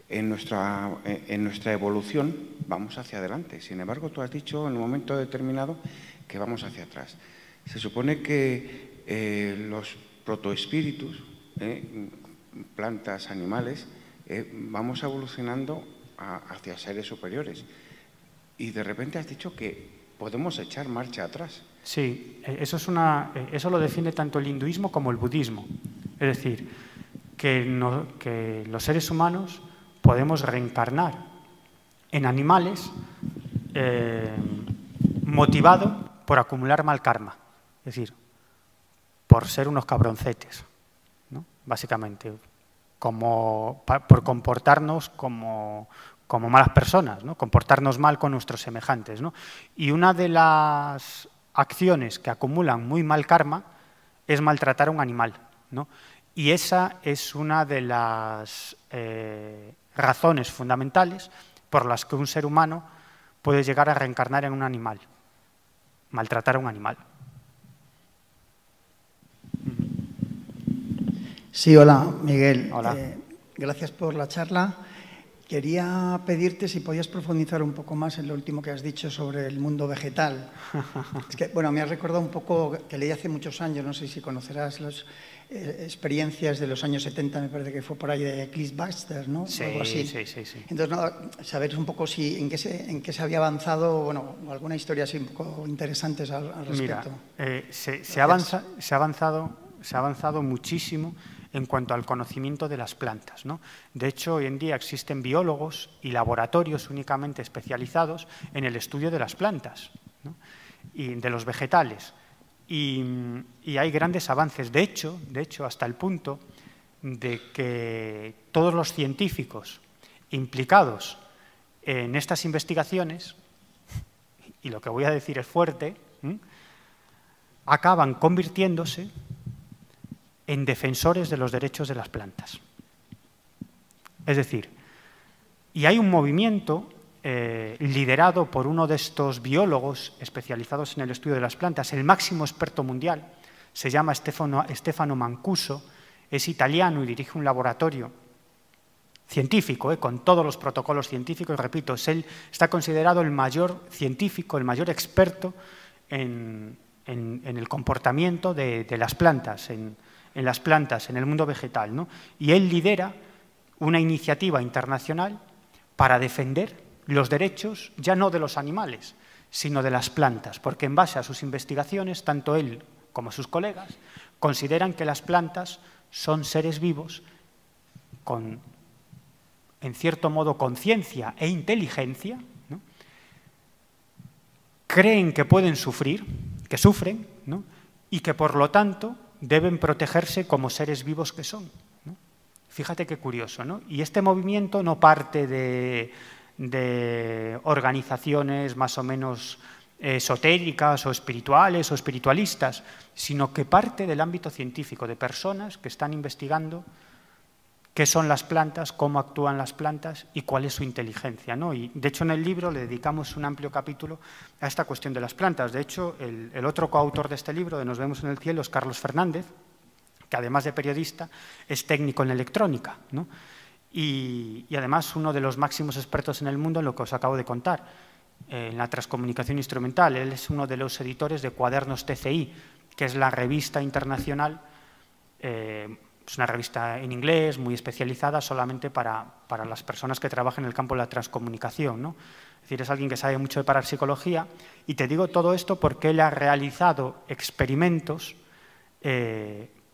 en nuestra evolución vamos hacia adelante. Sin embargo, tú has dicho en un momento determinado que vamos hacia atrás. Se supone que los protoespíritus, plantas, animales, vamos evolucionando hacia seres superiores. Y de repente has dicho que podemos echar marcha atrás. Sí, eso lo define tanto el hinduismo como el budismo. Es decir, que los seres humanos podemos reencarnar en animales motivado por acumular mal karma. Es decir, por ser unos cabroncetes, ¿no? Básicamente, por comportarnos como como malas personas, ¿no? Comportarnos mal con nuestros semejantes, ¿no? Y una de las acciones que acumulan muy mal karma es maltratar a un animal, ¿no? Y esa es una de las razones fundamentales por las que un ser humano puede llegar a reencarnar en un animal, maltratar a un animal. Sí, hola, Miguel. Hola. Gracias por la charla. Quería pedirte si podías profundizar un poco más en lo último que has dicho sobre el mundo vegetal. Es que, bueno, me has recordado un poco que leí hace muchos años, no sé si conocerás las experiencias de los años 70, me parece que fue por ahí, de Cliffbuster, ¿no? Sí, algo así. sí. Entonces, no, saber un poco si en qué se había avanzado, bueno, alguna historia así un poco interesante al respecto. Mira, se ha avanzado muchísimo en cuanto al conocimiento de las plantas, ¿no? De hecho, hoy en día existen biólogos y laboratorios únicamente especializados en el estudio de las plantas, ¿no? Y de los vegetales. Y hay grandes avances. De hecho, hasta el punto de que todos los científicos implicados en estas investigaciones, y lo que voy a decir es fuerte, acaban convirtiéndose en defensores de los derechos de las plantas. Es decir, y hay un movimiento liderado por uno de estos biólogos especializados en el estudio de las plantas, el máximo experto mundial, se llama Stefano Mancuso, es italiano y dirige un laboratorio científico, con todos los protocolos científicos, repito, él está considerado el mayor científico, el mayor experto en el comportamiento de las plantas, en las plantas, en el mundo vegetal, ¿no? Y él lidera una iniciativa internacional para defender los derechos ya no de los animales, sino de las plantas, porque en base a sus investigaciones, tanto él como sus colegas consideran que las plantas son seres vivos con, en cierto modo, conciencia e inteligencia, ¿no? Creen que pueden sufrir, que sufren, ¿no? Y que, por lo tanto, deben protegerse como seres vivos que son, ¿no? Fíjate qué curioso, ¿no? Y este movimiento no parte de organizaciones más o menos esotéricas o espirituales o espiritualistas, sino que parte del ámbito científico, de personas que están investigando qué son las plantas, cómo actúan las plantas y cuál es su inteligencia, ¿no? Y, de hecho, en el libro le dedicamos un amplio capítulo a esta cuestión de las plantas. De hecho, el otro coautor de este libro, de Nos vemos en el cielo, es Carlos Fernández, que además de periodista es técnico en electrónica, ¿no? Y además uno de los máximos expertos en el mundo en lo que os acabo de contar, en la transcomunicación instrumental. Él es uno de los editores de Cuadernos TCI, que es la revista internacional, es una revista en inglés, muy especializada solamente para las personas que trabajan en el campo de la transcomunicación, ¿no? Es decir, es alguien que sabe mucho de parapsicología, y te digo todo esto porque él ha realizado experimentos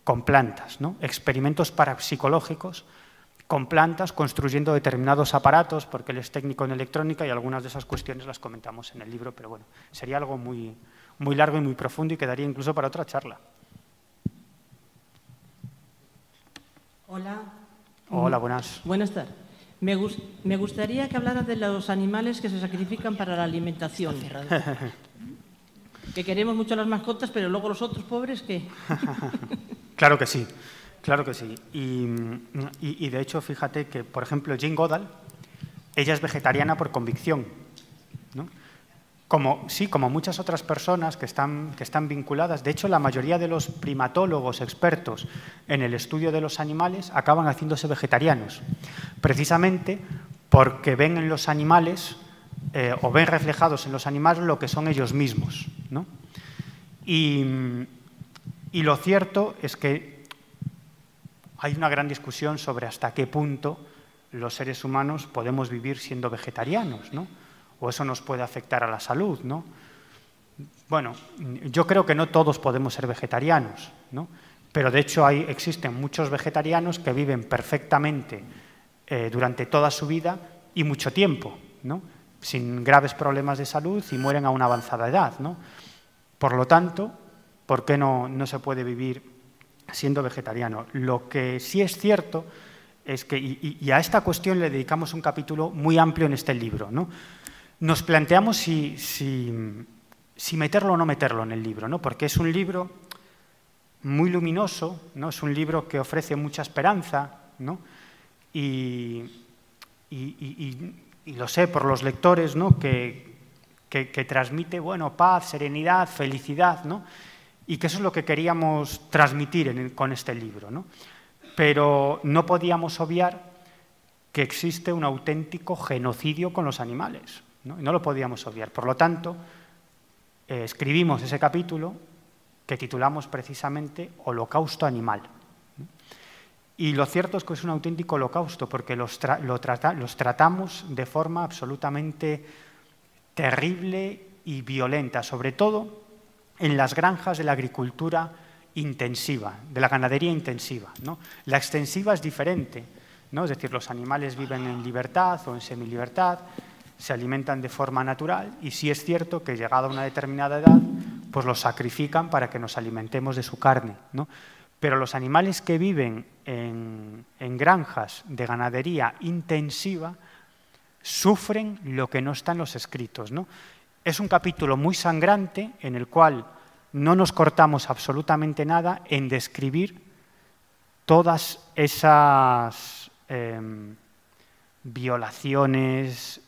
con plantas, ¿no? Experimentos parapsicológicos con plantas, construyendo determinados aparatos, porque él es técnico en electrónica y algunas de esas cuestiones las comentamos en el libro, pero bueno, sería algo muy, muy largo y muy profundo y quedaría incluso para otra charla. Hola. Hola, buenas. Buenas tardes. Me gustaría que hablaras de los animales que se sacrifican para la alimentación. Que queremos mucho a las mascotas, pero luego los otros pobres, ¿qué? Claro que sí. Claro que sí. Y de hecho, fíjate que, por ejemplo, Jane Goodall, ella es vegetariana por convicción, ¿no? Como muchas otras personas que están vinculadas. De hecho, la mayoría de los primatólogos expertos en el estudio de los animales acaban haciéndose vegetarianos, precisamente porque ven en los animales o ven reflejados en los animales lo que son ellos mismos, ¿no? Y lo cierto es que hay una gran discusión sobre hasta qué punto los seres humanos podemos vivir siendo vegetarianos, ¿no? O eso nos puede afectar a la salud, ¿no? Bueno, yo creo que no todos podemos ser vegetarianos, ¿no? Pero de hecho existen muchos vegetarianos que viven perfectamente durante toda su vida y mucho tiempo, ¿no? Sin graves problemas de salud y mueren a una avanzada edad, ¿no? Por lo tanto, ¿por qué no se puede vivir siendo vegetariano? Lo que sí es cierto es que, y a esta cuestión le dedicamos un capítulo muy amplio en este libro, ¿no? Nos planteamos si meterlo o no meterlo en el libro, ¿no? Porque es un libro muy luminoso, ¿no? Es un libro que ofrece mucha esperanza, ¿no? Y lo sé por los lectores, ¿no? que transmite, bueno, paz, serenidad, felicidad, ¿no? Y que eso es lo que queríamos transmitir con este libro, ¿no? Pero no podíamos obviar que existe un auténtico genocidio con los animales, ¿no? Y no lo podíamos obviar. Por lo tanto, escribimos ese capítulo que titulamos precisamente Holocausto Animal. Y lo cierto es que es un auténtico holocausto porque los tratamos de forma absolutamente terrible y violenta, sobre todo en las granjas de la agricultura intensiva, de la ganadería intensiva, ¿no? La extensiva es diferente, ¿no? Es decir, los animales viven en libertad o en semilibertad, se alimentan de forma natural y sí es cierto que llegada a una determinada edad, pues los sacrifican para que nos alimentemos de su carne, ¿no? Pero los animales que viven en granjas de ganadería intensiva sufren lo que no está en los escritos, ¿no? Es un capítulo muy sangrante en el cual no nos cortamos absolutamente nada en describir todas esas violaciones,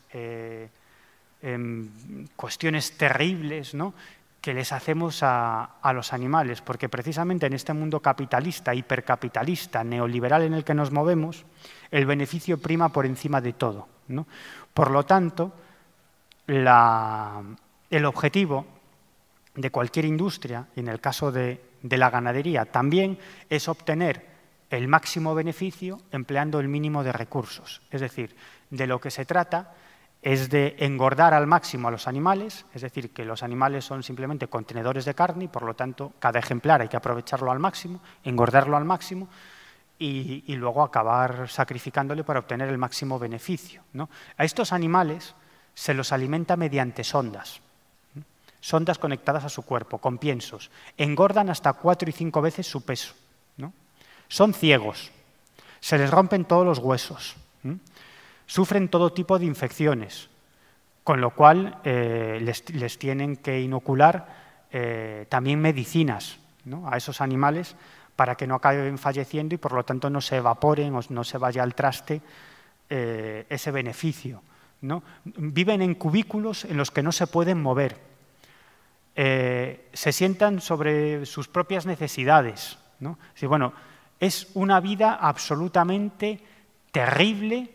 cuestiones terribles, ¿no? Que les hacemos a los animales, porque precisamente en este mundo capitalista, hipercapitalista, neoliberal en el que nos movemos, el beneficio prima por encima de todo, ¿no? Por lo tanto, el objetivo de cualquier industria, y en el caso de la ganadería también, es obtener el máximo beneficio empleando el mínimo de recursos. Es decir, de lo que se trata es de engordar al máximo a los animales, es decir, que los animales son simplemente contenedores de carne y, por lo tanto, cada ejemplar hay que aprovecharlo al máximo, engordarlo al máximo y luego acabar sacrificándole para obtener el máximo beneficio, ¿no? A estos animales se los alimenta mediante sondas, ¿no? Sondas conectadas a su cuerpo, con piensos. Engordan hasta 4 y 5 veces su peso, ¿no? Son ciegos, se les rompen todos los huesos, ¿no? Sufren todo tipo de infecciones, con lo cual les tienen que inocular también medicinas, ¿no? A esos animales para que no acaben falleciendo y por lo tanto no se evaporen o no se vaya al traste ese beneficio, ¿no? Viven en cubículos en los que no se pueden mover, se sientan sobre sus propias necesidades, ¿no? Sí, bueno, es una vida absolutamente terrible,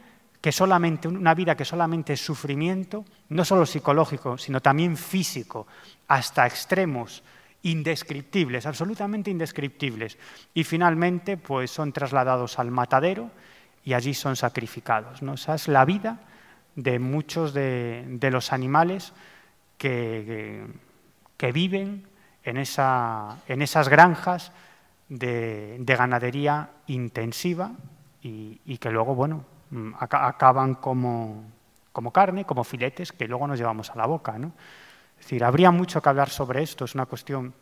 una vida que solamente es sufrimiento, no solo psicológico, sino también físico, hasta extremos indescriptibles, absolutamente indescriptibles. Y finalmente, pues son trasladados al matadero y allí son sacrificados, ¿no? Esa es la vida de muchos de los animales que viven en esas granjas de ganadería intensiva y que luego, bueno, acaban como carne, como filetes que luego nos llevamos a la boca, ¿no? Es decir, habría mucho que hablar sobre esto, es una cuestión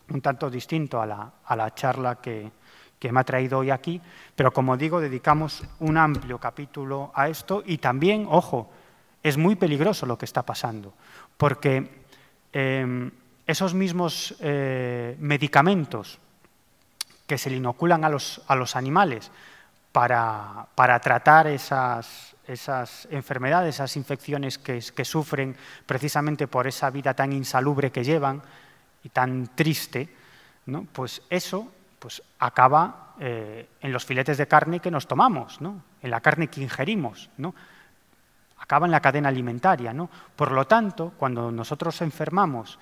un tanto distinto a la charla que me ha traído hoy aquí, pero como digo, dedicamos un amplio capítulo a esto y también, ojo, es muy peligroso lo que está pasando, porque esos mismos medicamentos que se le inoculan a los animales para tratar esas enfermedades, esas infecciones que sufren precisamente por esa vida tan insalubre que llevan y tan triste, ¿no? Pues eso pues acaba en los filetes de carne que nos tomamos, ¿no? En la carne que ingerimos, ¿no? Acaba en la cadena alimentaria, ¿no? Por lo tanto, cuando nosotros enfermamos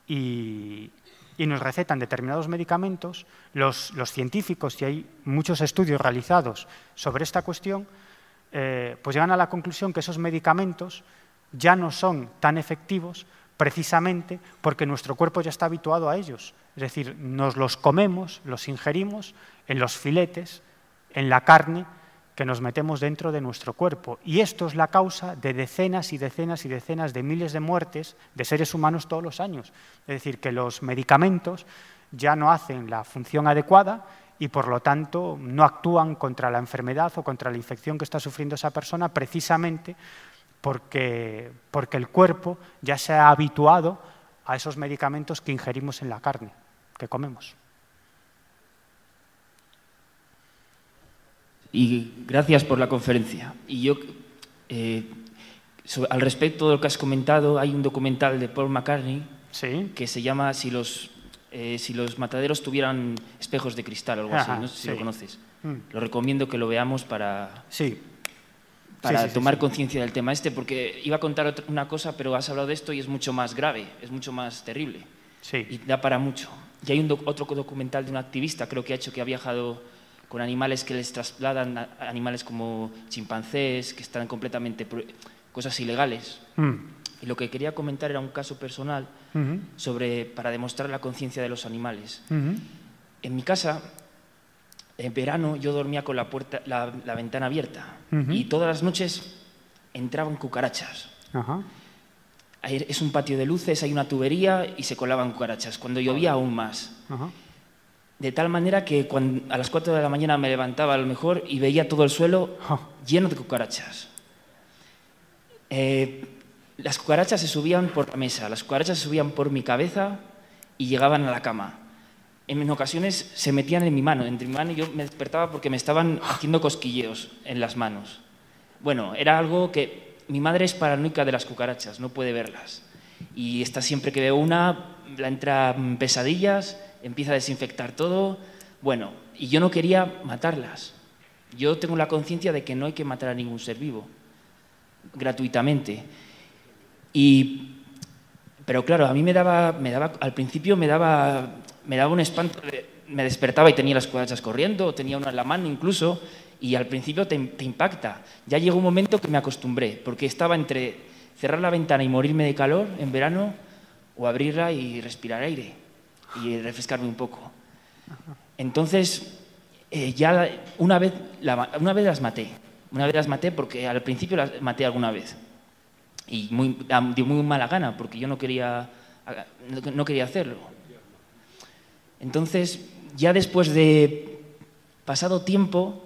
y nos recetan determinados medicamentos, los científicos, y hay muchos estudios realizados sobre esta cuestión, pues llegan a la conclusión que esos medicamentos ya no son tan efectivos precisamente porque nuestro cuerpo ya está habituado a ellos. Es decir, nos los comemos, los ingerimos en los filetes, en la carne que nos metemos dentro de nuestro cuerpo. Y esto es la causa de decenas y decenas y decenas de miles de muertes de seres humanos todos los años. Es decir, que los medicamentos ya no hacen la función adecuada y, por lo tanto, no actúan contra la enfermedad o contra la infección que está sufriendo esa persona precisamente porque el cuerpo ya se ha habituado a esos medicamentos que ingerimos en la carne, que comemos. Y gracias por la conferencia. Y yo, al respecto de lo que has comentado, hay un documental de Paul McCartney que se llama Si los mataderos tuvieran espejos de cristal o algo así, no sé si lo conoces. Lo recomiendo que lo veamos para tomar conciencia del tema porque iba a contar una cosa, pero has hablado de esto y es mucho más grave, es mucho más terrible y da para mucho. Y hay otro documental de un activista, creo que ha viajado con animales que les trasladan a animales como chimpancés, que están completamente cosas ilegales. Y lo que quería comentar era un caso personal para demostrar la conciencia de los animales. En mi casa, en verano, yo dormía con la ventana abierta y todas las noches entraban cucarachas. Es un patio de luces, hay una tubería y se colaban cucarachas. Cuando llovía, aún más. De tal manera que a las 4 de la mañana me levantaba a lo mejor y veía todo el suelo lleno de cucarachas. Las cucarachas se subían por la mesa, las cucarachas se subían por mi cabeza y llegaban a la cama. En ocasiones se metían en mi mano, entre mi mano, y yo me despertaba porque me estaban haciendo cosquilleos en las manos. Bueno, era algo que mi madre es paranoica de las cucarachas, no puede verlas. Y está siempre que veo una, la entra en pesadillas, empieza a desinfectar todo. Bueno, y yo no quería matarlas. Yo tengo la conciencia de que no hay que matar a ningún ser vivo, gratuitamente. Pero claro, a mí al principio me daba un espanto, me despertaba y tenía las cucarachas corriendo, tenía una en la mano incluso, y al principio te impacta. Ya llegó un momento que me acostumbré, porque estaba entre cerrar la ventana y morirme de calor en verano, o abrirla y respirar aire, y refrescarme un poco. Entonces, ya una vez las maté, porque al principio las maté alguna vez, y de muy mala gana, porque yo no quería hacerlo. Entonces, ya después de pasado tiempo,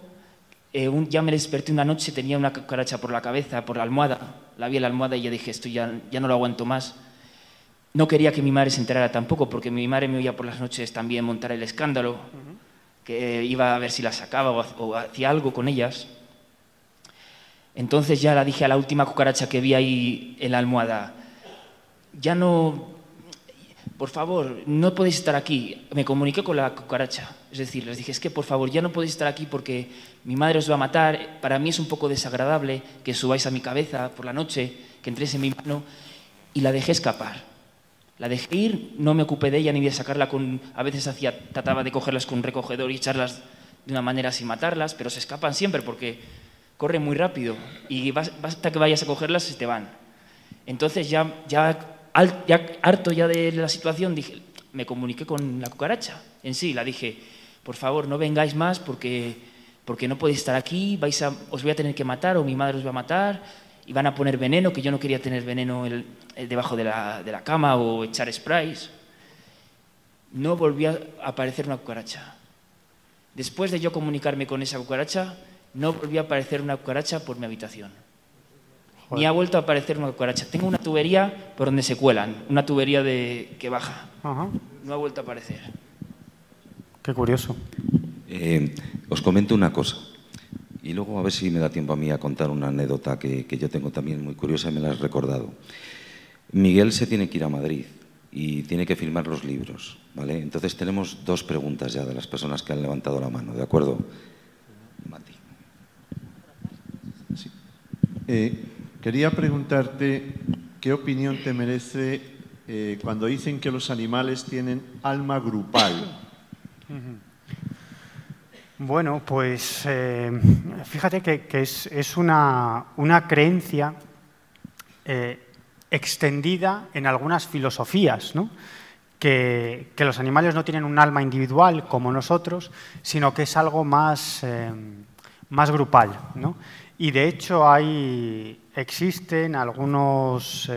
ya me desperté una noche, tenía una cucaracha por la cabeza, por la almohada, la vi en la almohada y ya dije, esto ya no lo aguanto más. No quería que mi madre se enterara tampoco, porque mi madre me oía por las noches también montar el escándalo, que iba a ver si la sacaba o hacía algo con ellas. Entonces ya la dije a la última cucaracha que vi ahí en la almohada, ya no, por favor, no podéis estar aquí. Me comuniqué con la cucaracha, es decir, les dije, es que por favor ya no podéis estar aquí porque mi madre os va a matar, para mí es un poco desagradable que subáis a mi cabeza por la noche, que entréis en mi mano, y la dejé escapar. La dejé ir, no me ocupé de ella ni de sacarla a veces trataba de cogerlas con un recogedor y echarlas de una manera sin matarlas, pero se escapan siempre porque corren muy rápido y basta que vayas a cogerlas y se te van. Entonces ya harto ya de la situación, me comuniqué con la cucaracha en sí, la dije, por favor no vengáis más porque no podéis estar aquí, os voy a tener que matar o mi madre os va a matar y van a poner veneno, que yo no quería tener veneno debajo de la cama o echar sprays. No volvió a aparecer una cucaracha. Después de yo comunicarme con esa cucaracha, no volvió a aparecer una cucaracha por mi habitación. Ni ha vuelto a aparecer una cucaracha. Tengo una tubería por donde se cuelan, una tubería que baja. No ha vuelto a aparecer. Qué curioso. Os comento una cosa y luego a ver si me da tiempo a mí a contar una anécdota que yo tengo también muy curiosa y me la has recordado. Miguel se tiene que ir a Madrid y tiene que firmar los libros, ¿vale? Entonces tenemos 2 preguntas ya de las personas que han levantado la mano, ¿de acuerdo? Mati. Sí. Quería preguntarte qué opinión te merece cuando dicen que los animales tienen alma grupal. Bueno, pues fíjate que es una creencia extendida en algunas filosofías, ¿no? Que los animales no tienen un alma individual como nosotros, sino que es algo más grupal, ¿no? Y de hecho existen algunos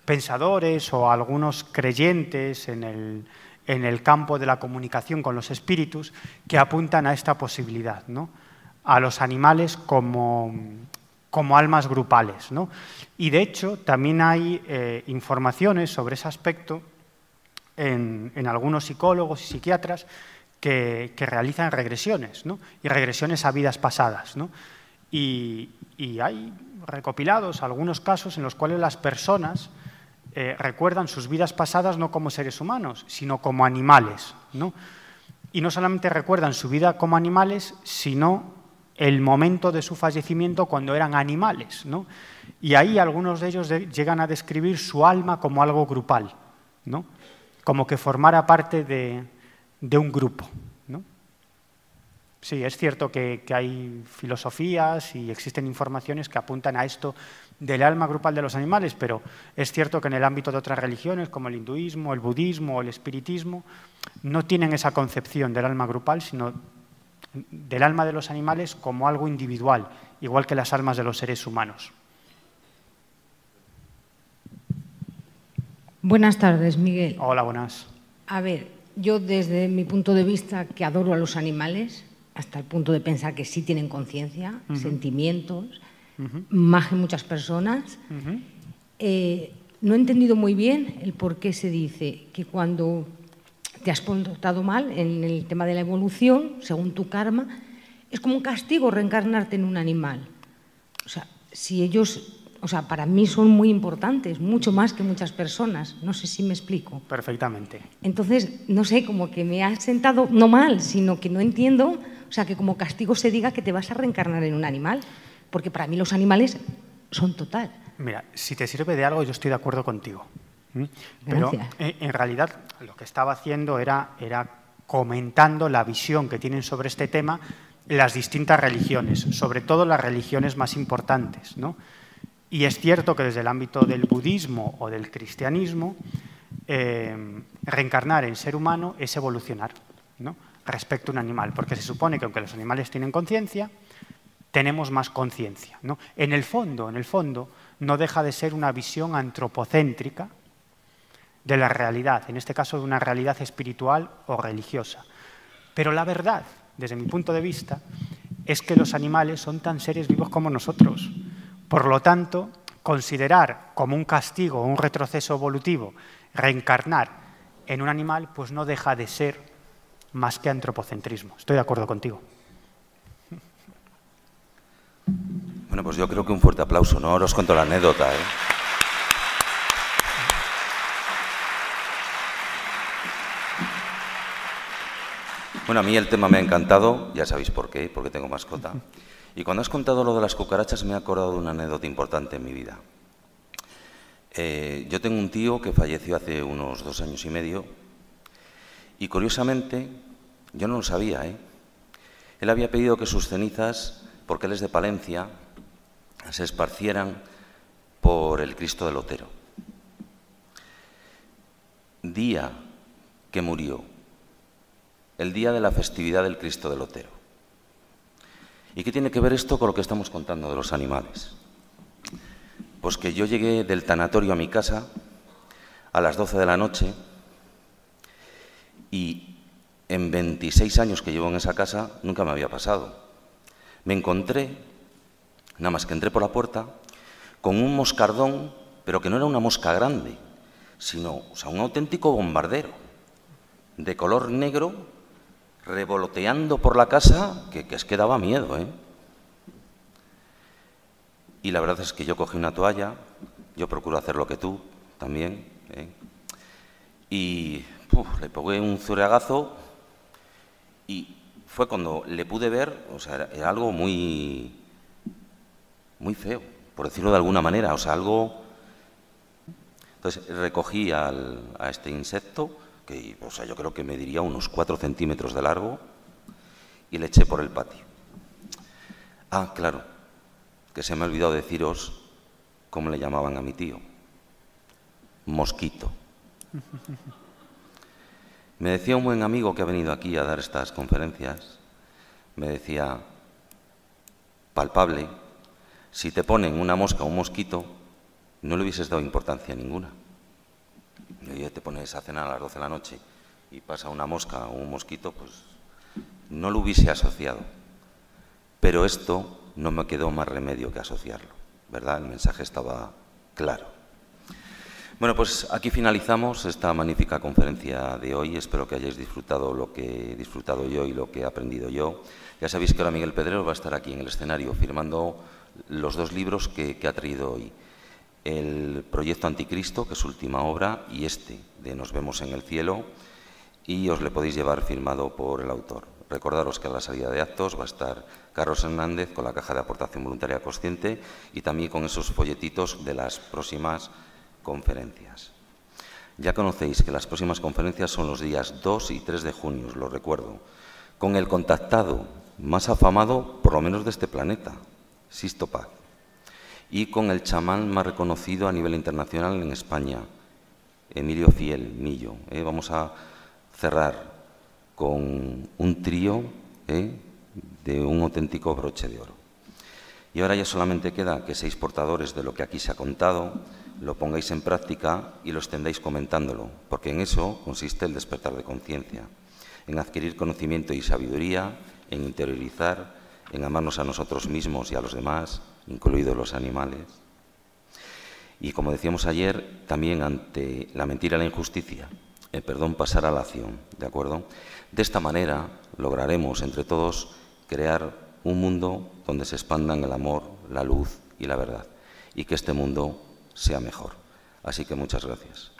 pensadores o algunos creyentes en en el campo de la comunicación con los espíritus que apuntan a esta posibilidad, ¿no? A los animales como almas grupales, ¿no? Y de hecho también hay informaciones sobre ese aspecto en algunos psicólogos y psiquiatras que realizan regresiones, ¿no? Y regresiones a vidas pasadas, ¿no? Y hay recopilados algunos casos en los cuales las personas recuerdan sus vidas pasadas no como seres humanos, sino como animales, ¿no? Y no solamente recuerdan su vida como animales, sino el momento de su fallecimiento cuando eran animales, ¿no? Y ahí algunos de ellos llegan a describir su alma como algo grupal, ¿no? Como que formara parte de un grupo, ¿no? Sí, es cierto que hay filosofías y existen informaciones que apuntan a esto del alma grupal de los animales, pero es cierto que en el ámbito de otras religiones, como el hinduismo, el budismo o el espiritismo, no tienen esa concepción del alma grupal, sino del alma de los animales como algo individual, igual que las almas de los seres humanos. Buenas tardes, Miguel. Hola, buenas. A ver, yo desde mi punto de vista, que adoro a los animales, hasta el punto de pensar que sí tienen conciencia, sentimientos, más que muchas personas, no he entendido muy bien el por qué se dice que cuando te has portado mal en el tema de la evolución, según tu karma, es como un castigo reencarnarte en un animal. O sea, si ellos, o sea, para mí son muy importantes, mucho más que muchas personas. No sé si me explico. Perfectamente. Entonces, no sé, como que me has sentado, no mal, sino que no entiendo, o sea, que como castigo se diga que te vas a reencarnar en un animal, porque para mí los animales son total. Mira, si te sirve de algo, yo estoy de acuerdo contigo. Pero en realidad lo que estaba haciendo era comentando la visión que tienen sobre este tema las distintas religiones, sobre todo las religiones más importantes, ¿no? Y es cierto que desde el ámbito del budismo o del cristianismo, reencarnar en ser humano es evolucionar, ¿no? Respecto a un animal, porque se supone que aunque los animales tienen conciencia, tenemos más conciencia, ¿no? En el fondo, no deja de ser una visión antropocéntrica de la realidad, en este caso de una realidad espiritual o religiosa. Pero la verdad, desde mi punto de vista, es que los animales son tan seres vivos como nosotros. Por lo tanto, considerar como un castigo o un retroceso evolutivo reencarnar en un animal, pues no deja de ser más que antropocentrismo. Estoy de acuerdo contigo. Bueno, pues yo creo que un fuerte aplauso, ¿no? Ahora os cuento la anécdota, ¿eh? Bueno, a mí el tema me ha encantado, ya sabéis por qué, porque tengo mascota. Y cuando has contado lo de las cucarachas me he acordado de una anécdota importante en mi vida. Yo tengo un tío que falleció hace unos 2 años y medio y curiosamente, yo no lo sabía, ¿eh? Él había pedido que sus cenizas, porque él es de Palencia, se esparcieran por el Cristo del Otero. Día que murió, el día de la festividad del Cristo del Otero. ¿Y qué tiene que ver esto con lo que estamos contando de los animales? Pues que yo llegué del tanatorio a mi casa a las 12 de la noche y en 26 años que llevo en esa casa nunca me había pasado. Me encontré, nada más que entré por la puerta, con un moscardón, pero que no era una mosca grande, sino, o sea, un auténtico bombardero, de color negro, revoloteando por la casa, que es que daba miedo, ¿eh? Y la verdad es que yo cogí una toalla, yo procuro hacer lo que tú también, ¿eh? Y le pegué un zurriagazo y fue cuando le pude ver, o sea, era algo muy feo, por decirlo de alguna manera, o sea, algo... Entonces recogí a este insecto, que, o sea, yo creo que mediría unos 4 centímetros de largo, y le eché por el patio. Ah, claro, que se me ha olvidado deciros cómo le llamaban a mi tío. Mosquito. Me decía un buen amigo que ha venido aquí a dar estas conferencias, me decía, palpable, si te ponen una mosca o un mosquito, no le hubieses dado importancia ninguna. Y te pones a cenar a las 12 de la noche y pasa una mosca o un mosquito, pues no lo hubiese asociado. Pero esto no me quedó más remedio que asociarlo, ¿verdad? El mensaje estaba claro. Bueno, pues aquí finalizamos esta magnífica conferencia de hoy. Espero que hayáis disfrutado lo que he disfrutado yo y lo que he aprendido yo. Ya sabéis que ahora Miguel Pedrero va a estar aquí en el escenario firmando los 2 libros que ha traído hoy. El Proyecto Anticristo, que es su última obra, y este, de Nos vemos en el cielo, y os le podéis llevar firmado por el autor. Recordaros que a la salida de actos va a estar Carlos Hernández con la caja de aportación voluntaria consciente y también con esos folletitos de las próximas conferencias. Ya conocéis que las próximas conferencias son los días 2 y 3 de junio, os lo recuerdo, con el contactado más afamado, por lo menos de este planeta, Sisto Paz, y con el chamán más reconocido a nivel internacional en España, Emilio Fiel Millo. Vamos a cerrar con un trío de un auténtico broche de oro. Y ahora ya solamente queda que 6 portadores de lo que aquí se ha contado lo pongáis en práctica y lo extendáis comentándolo, porque en eso consiste el despertar de conciencia, en adquirir conocimiento y sabiduría, en interiorizar, en amarnos a nosotros mismos y a los demás, incluidos los animales. Y como decíamos ayer, también ante la mentira y la injusticia, el perdón pasar a la acción, ¿de acuerdo? De esta manera lograremos entre todos crear un mundo donde se expandan el amor, la luz y la verdad, y que este mundo sea mejor. Así que muchas gracias.